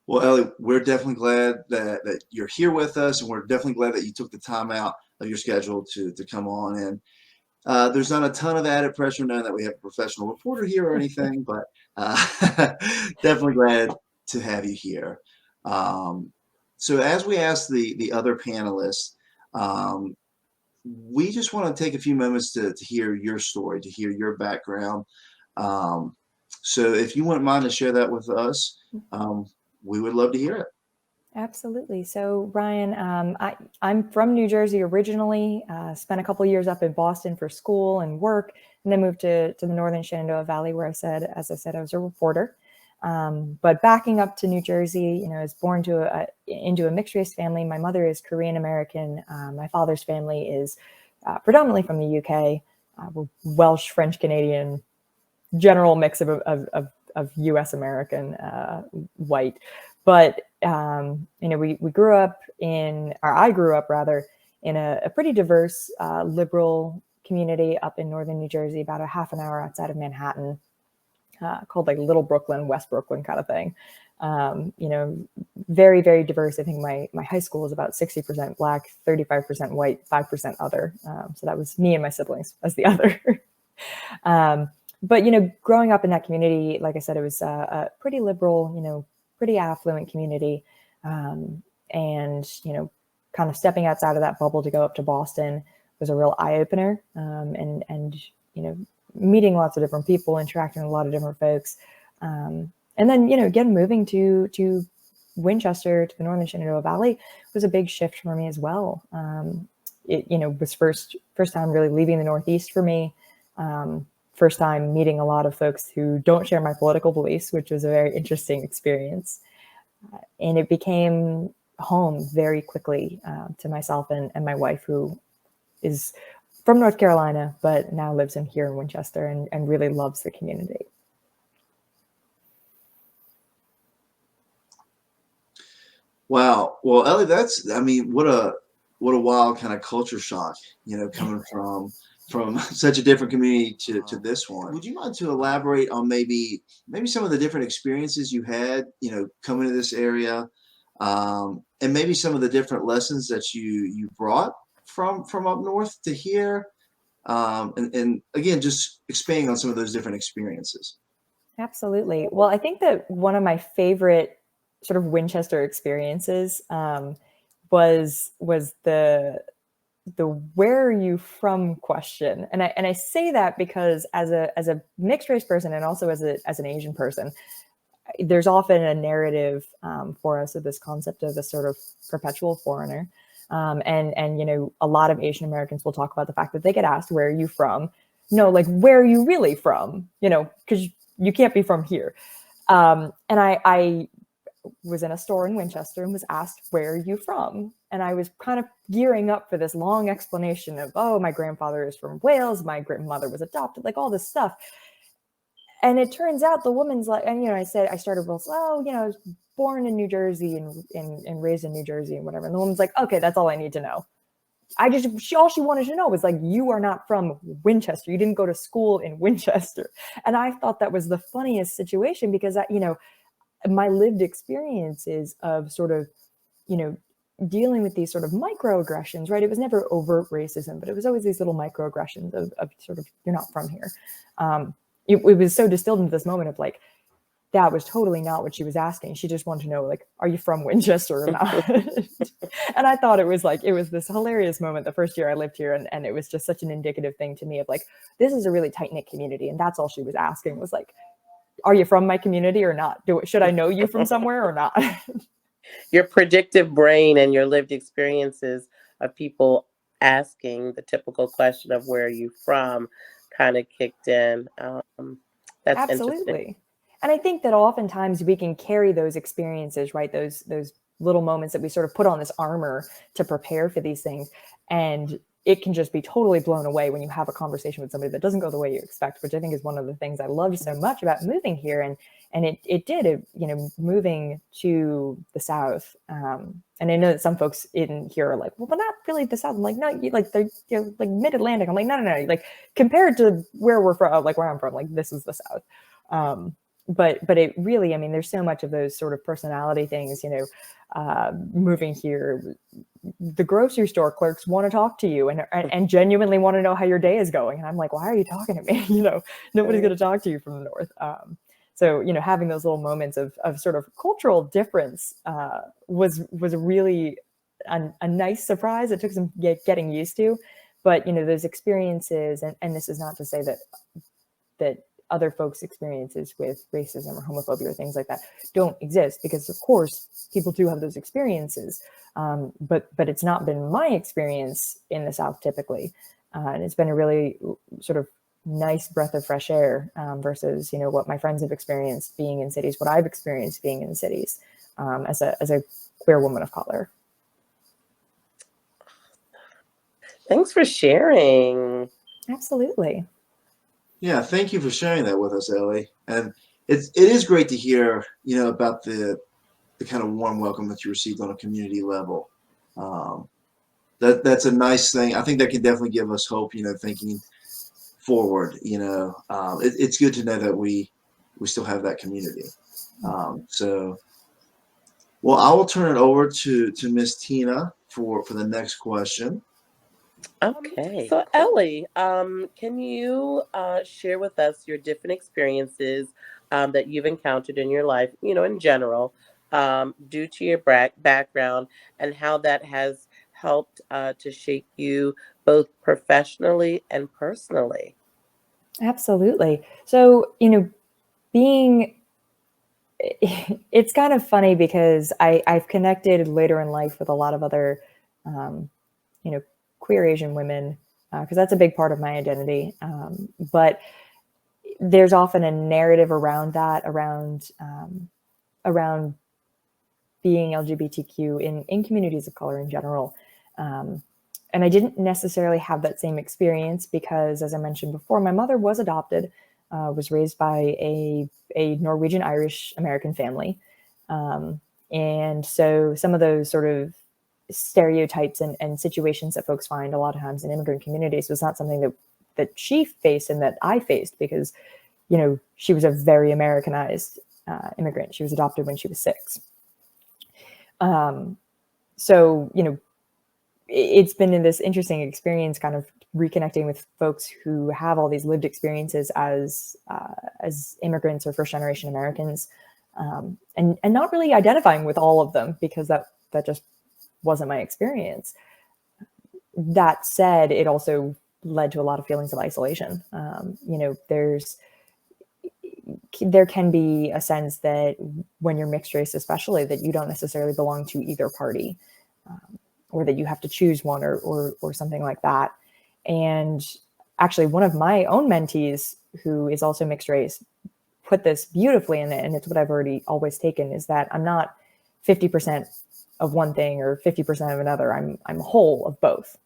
Well, Ellie, we're definitely glad that you're here with us, and we're definitely glad that you took the time out of your schedule to come on. And there's not a ton of added pressure knowing that we have a professional reporter here or anything, but definitely glad to have you here. So as we asked the other panelists, we just want to take a few moments to hear your story, to hear your background. So if you wouldn't mind to share that with us, we would love to hear it. Absolutely. So, Ryan, I'm from New Jersey originally, spent a couple years up in Boston for school and work, and then moved to the Northern Shenandoah Valley, where as I said, I was a reporter. But backing up to New Jersey, I was born into a mixed race family. My mother is Korean American. My father's family is predominantly from the UK. We're Welsh, French, Canadian, general mix of US American white. But we grew up I grew up rather in a pretty diverse liberal community up in northern New Jersey, about a half an hour outside of Manhattan, called like Little Brooklyn, West Brooklyn kind of thing. Very, very diverse. I think my high school was about 60% Black, 35% white, 5% other. So that was me and my siblings as the other. But, growing up in that community, like I said, it was a pretty liberal, pretty affluent community. And, kind of stepping outside of that bubble to go up to Boston was a real eye opener. And meeting lots of different people, interacting with a lot of different folks. And then, again, moving to Winchester, to the Northern Shenandoah Valley was a big shift for me as well. It, was first time really leaving the Northeast for me. First time meeting a lot of folks who don't share my political beliefs, which was a very interesting experience. And it became home very quickly to myself and my wife, who is from North Carolina, but now lives here in Winchester and really loves the community. Wow. Well, Ellie, what a wild kind of culture shock, coming from from such a different community to this one. Would you mind to elaborate on maybe some of the different experiences you had, coming to this area, and maybe some of the different lessons that you brought from up north to here, and again, just expanding on some of those different experiences. Absolutely. Well, I think that one of my favorite sort of Winchester experiences was the where are you from question. And I say that because as a mixed race person and also as an Asian person, there's often a narrative for us of this concept of a sort of perpetual foreigner. And a lot of Asian Americans will talk about the fact that they get asked, where are you from? No, like, where are you really from? Because you can't be from here. And I was in a store in Winchester and was asked, where are you from? And I was kind of gearing up for this long explanation of, oh, my grandfather is from Wales, my grandmother was adopted, like all this stuff. And it turns out the woman's like, and I started with, oh, I was born in New Jersey and raised in New Jersey and whatever. And the woman's like, okay, that's all I need to know. All she wanted to know was like, you are not from Winchester. You didn't go to school in Winchester. And I thought that was the funniest situation because my lived experiences of sort of, dealing with these sort of microaggressions, right? It was never overt racism, but it was always these little microaggressions of sort of, you're not from here. It was so distilled into this moment of like, that was totally not what she was asking. She just wanted to know, like, are you from Winchester or not? And I thought it was this hilarious moment the first year I lived here. And it was just such an indicative thing to me of like, this is a really tight knit community. And that's all she was asking was like, are you from my community or not? Should I know you from somewhere or not? Your predictive brain and your lived experiences of people asking the typical question of where are you from kind of kicked in. That's absolutely interesting. And I think that oftentimes we can carry those experiences, right? Those little moments that we sort of put on this armor to prepare for these things. And it can just be totally blown away when you have a conversation with somebody that doesn't go the way you expect, which I think is one of the things I loved so much about moving here. And it did, moving to the South. And I know that some folks in here are like, well, but not really the South. I'm like, no, they're like mid-Atlantic. I'm like, no. Like compared to where we're from, like where I'm from, like this is the South. But it really, there's so much of those sort of personality things, moving here. The grocery store clerks want to talk to you and genuinely want to know how your day is going. And I'm like, why are you talking to me? Nobody's going to talk to you from the North. So, having those little moments of sort of cultural difference was really a nice surprise. It took some getting used to, but, those experiences, and this is not to say that other folks' experiences with racism or homophobia or things like that don't exist, because of course people do have those experiences. But it's not been my experience in the South typically. And it's been a really sort of nice breath of fresh air versus, what my friends have experienced being in cities, what I've experienced being in cities as a queer woman of color. Thanks for sharing. Absolutely. Yeah, thank you for sharing that with us, Ellie. And it is great to hear, about the kind of warm welcome that you received on a community level. That's a nice thing. I think that can definitely give us hope, thinking forward. It's good to know that we still have that community. So, well, I will turn it over to Miss Tina for the next question. Okay. So Ellie, can you share with us your different experiences that you've encountered in your life, in general, due to your background, and how that has helped to shape you both professionally and personally? Absolutely. So, it's kind of funny because I've connected later in life with a lot of other, queer Asian women, because that's a big part of my identity. But there's often a narrative around that, around being LGBTQ in communities of color in general. And I didn't necessarily have that same experience because, as I mentioned before, my mother was adopted, was raised by a Norwegian Irish American family. And so some of those sort of stereotypes and situations that folks find a lot of times in immigrant communities was not something that she faced and that I faced, because, you know, she was a very Americanized immigrant. She was adopted when she was 6. So, you know, it's been in this interesting experience, kind of reconnecting with folks who have all these lived experiences as immigrants or first generation Americans, and not really identifying with all of them, because that just wasn't my experience. That said, it also led to a lot of feelings of isolation. You know, there can be a sense that when you're mixed race, especially, that you don't necessarily belong to either party, or that you have to choose one, or something like that. And actually, one of my own mentees, who is also mixed race, put this beautifully, and it's what I've always taken, is that I'm not 50% of one thing or 50% of another. I'm a whole of both.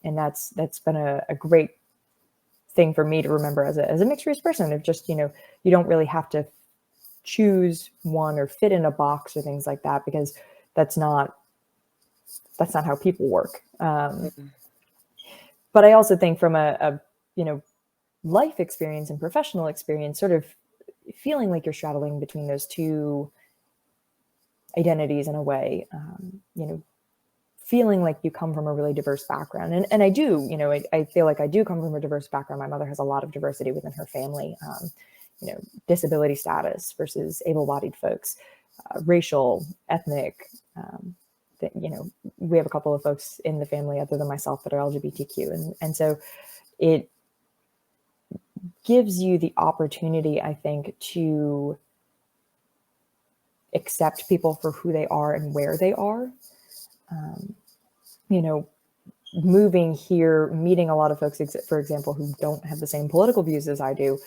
And that's been a great thing for me to remember as a mixed race person, of just, you know, you don't really have to choose one or fit in a box or things like that, because that's not how people work. But I also think from a you know, life experience and professional experience, sort of feeling like you're straddling between those two identities in a way, you know, feeling like you come from a really diverse background. And I do, you know, I feel like I do come from a diverse background. My mother has a lot of diversity within her family, you know, disability status versus able-bodied folks, racial, ethnic, you know, we have a couple of folks in the family other than myself that are LGBTQ. And so it gives you the opportunity, I think, to accept people for who they are and where they are. You know, moving here, meeting a lot of folks, for example, who don't have the same political views as I do,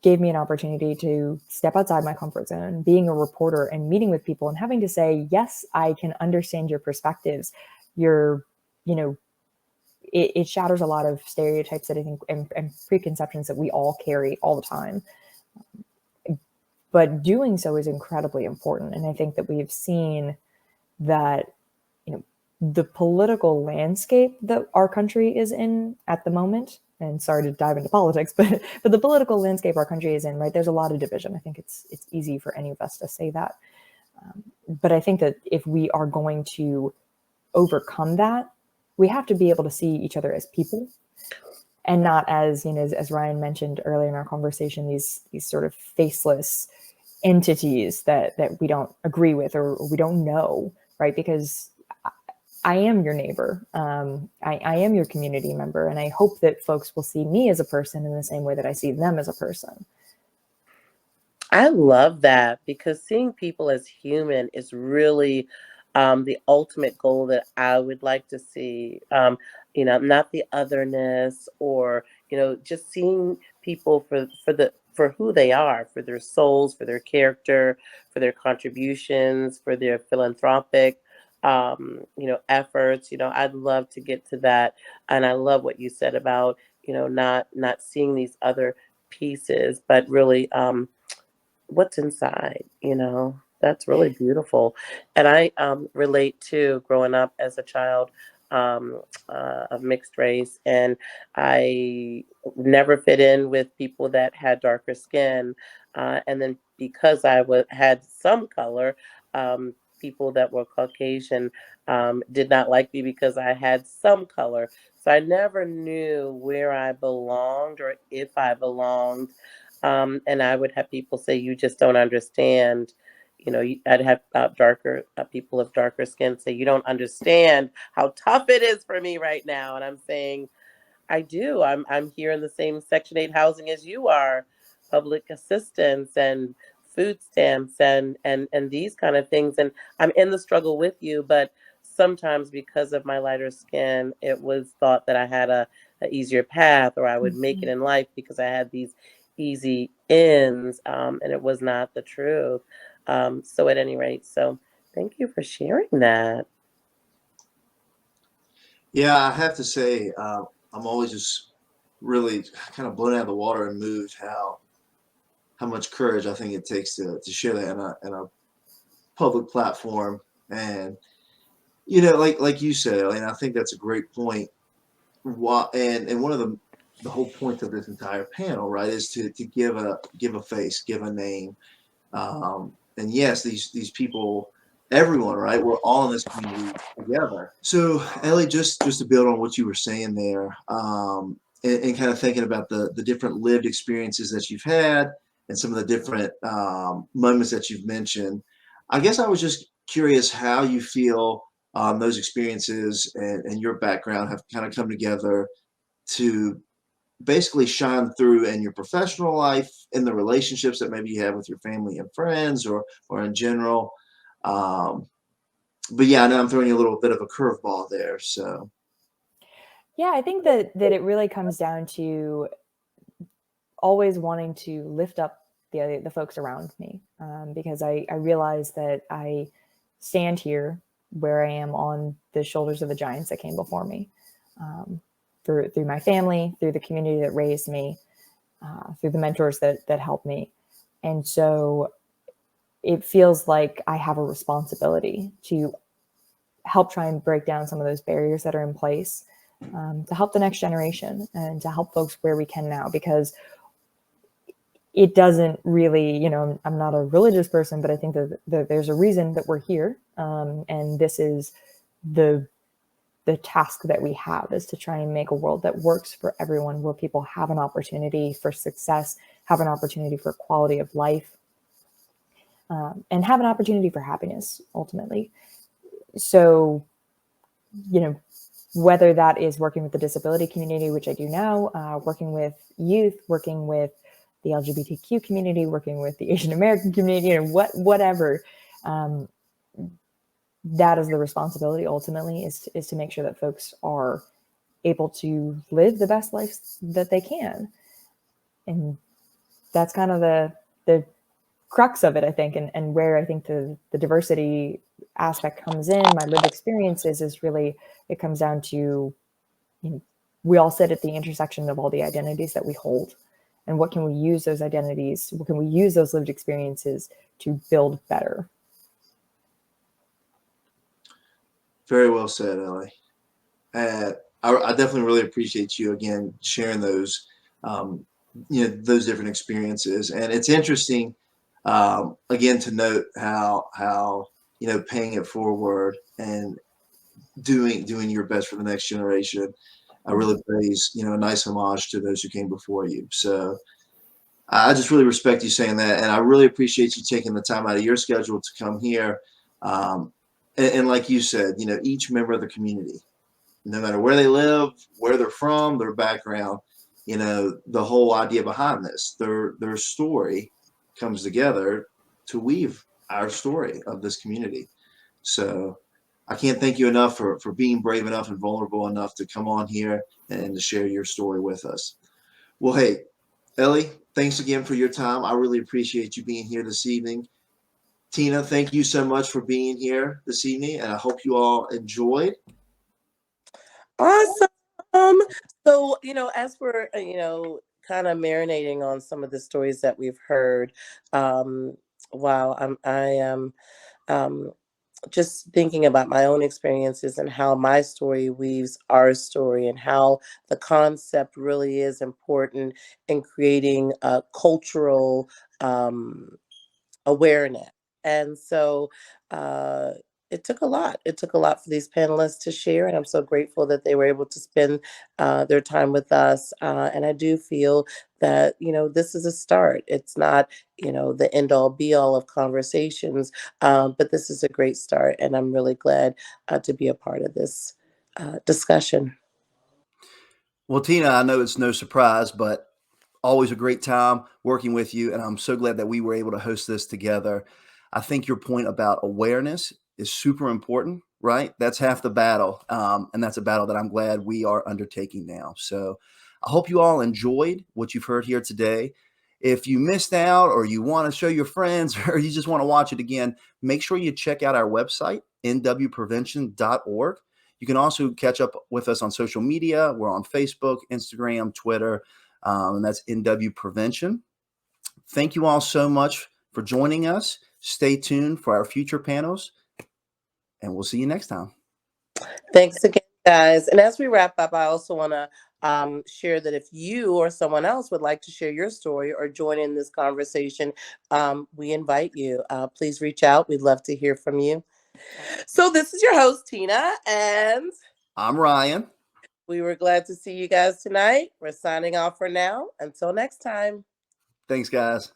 gave me an opportunity to step outside my comfort zone, being a reporter and meeting with people and having to say, yes, I can understand your perspectives. You know, it shatters a lot of stereotypes that I think and preconceptions that we all carry all the time. But doing so is incredibly important. And I think that we've seen that, you know, the political landscape that our country is in at the moment, and sorry to dive into politics, but the political landscape our country is in, right, there's a lot of division. I think it's easy for any of us to say that. But I think that if we are going to overcome that, we have to be able to see each other as people, and not as, you know, as Ryan mentioned earlier in our conversation, these sort of faceless entities that we don't agree with or we don't know, right? Because I am your neighbor. I am your community member. And I hope that folks will see me as a person in the same way that I see them as a person. I love that, because seeing people as human is really the ultimate goal that I would like to see. You know, not the otherness, or, you know, just seeing people for who they are, for their souls, for their character, for their contributions, for their philanthropic you know, efforts. You know, I'd love to get to that. And I love what you said about, you know, not seeing these other pieces, but really what's inside, you know. That's really beautiful. And I relate to growing up as a child of mixed race, and I never fit in with people that had darker skin, and then because I had some color, people that were Caucasian did not like me because I had some color. So I never knew where I belonged or if I belonged. And I would have people say, "You just don't understand." You know, I'd have darker people of darker skin say, "You don't understand how tough it is for me right now." And I'm saying, I do. I'm here in the same Section 8 housing as you are, public assistance and food stamps and these kind of things. And I'm in the struggle with you, but sometimes because of my lighter skin, it was thought that I had a easier path, or I would make it in life because I had these easy ends, and it was not the truth. So at any rate, so thank you for sharing that. Yeah, I have to say, I'm always just really kind of blown out of the water and moved how much courage I think it takes to share that in a public platform. And you know, like you said, and I think that's a great point. and one of the whole point of this entire panel, right, is to give a face, give a name. And yes, these people, everyone, right, we're all in this community together. So Ellie, just to build on what you were saying there, and kind of thinking about the different lived experiences that you've had and some of the different moments that you've mentioned, I guess I was just curious how you feel those experiences and your background have kind of come together to basically shine through in your professional life, in the relationships that maybe you have with your family and friends, or in general. But yeah, I know I'm throwing you a little bit of a curveball there. So Yeah, I think that it really comes down to always wanting to lift up the folks around me, because I realize that I stand here where I am on the shoulders of the giants that came before me, through my family, through the community that raised me, through the mentors that helped me. And so it feels like I have a responsibility to help try and break down some of those barriers that are in place, to help the next generation and to help folks where we can now, because it doesn't really, I'm not a religious person, but I think that there's a reason that we're here. And this is the task that we have, is to try and make a world that works for everyone, where people have an opportunity for success, have an opportunity for quality of life, and have an opportunity for happiness, ultimately. So, whether that is working with the disability community, which I do now, working with youth, working with the LGBTQ community, working with the Asian American community, whatever, that is the responsibility ultimately, is to make sure that folks are able to live the best life that they can. And that's kind of the crux of it, I think, and where I think the diversity aspect comes in. My lived experiences is really, it comes down to, we all sit at the intersection of all the identities that we hold, and what can we use those identities, what can we use those lived experiences to build better. very well said, Ellie. I definitely really appreciate you again sharing those, those different experiences. And it's interesting, again, to note how paying it forward and doing your best for the next generation really pays a nice homage to those who came before you. So I just really respect you saying that, and I really appreciate you taking the time out of your schedule to come here. And like you said, each member of the community, no matter where they live, where they're from, their background, the whole idea behind this, their story comes together to weave our story of this community. So I can't thank you enough for being brave enough and vulnerable enough to come on here and to share your story with us. Well, hey, Ellie, thanks again for your time. I really appreciate you being here this evening. Tina, thank you so much for being here this evening, and I hope you all enjoyed. Awesome. So, as we're, kind of marinating on some of the stories that we've heard, while I am just thinking about my own experiences and how my story weaves our story, and how the concept really is important in creating a cultural awareness. And so it took a lot. It took a lot for these panelists to share, and I'm so grateful that they were able to spend their time with us. And I do feel that, this is a start. It's not, the end all be all of conversations, but this is a great start, and I'm really glad to be a part of this discussion. Well, Tina, I know it's no surprise, but always a great time working with you. And I'm so glad that we were able to host this together. I think your point about awareness is super important, right? That's half the battle. And that's a battle that I'm glad we are undertaking now. So I hope you all enjoyed what you've heard here today. If you missed out, or you want to show your friends, or you just want to watch it again, make sure you check out our website, nwprevention.org. You can also catch up with us on social media. We're on Facebook, Instagram, Twitter, and that's NW Prevention. Thank you all so much for joining us. Stay tuned for our future panels, and we'll see you next time. Thanks again, Guys, and as we wrap up, I also want to share that if you or someone else would like to share your story or join in this conversation, we invite you. Please reach out. We'd love to hear from you. So this is your host, Tina, and I'm Ryan. we were glad to see you guys tonight. We're signing off for now. Until next time. Thanks, guys.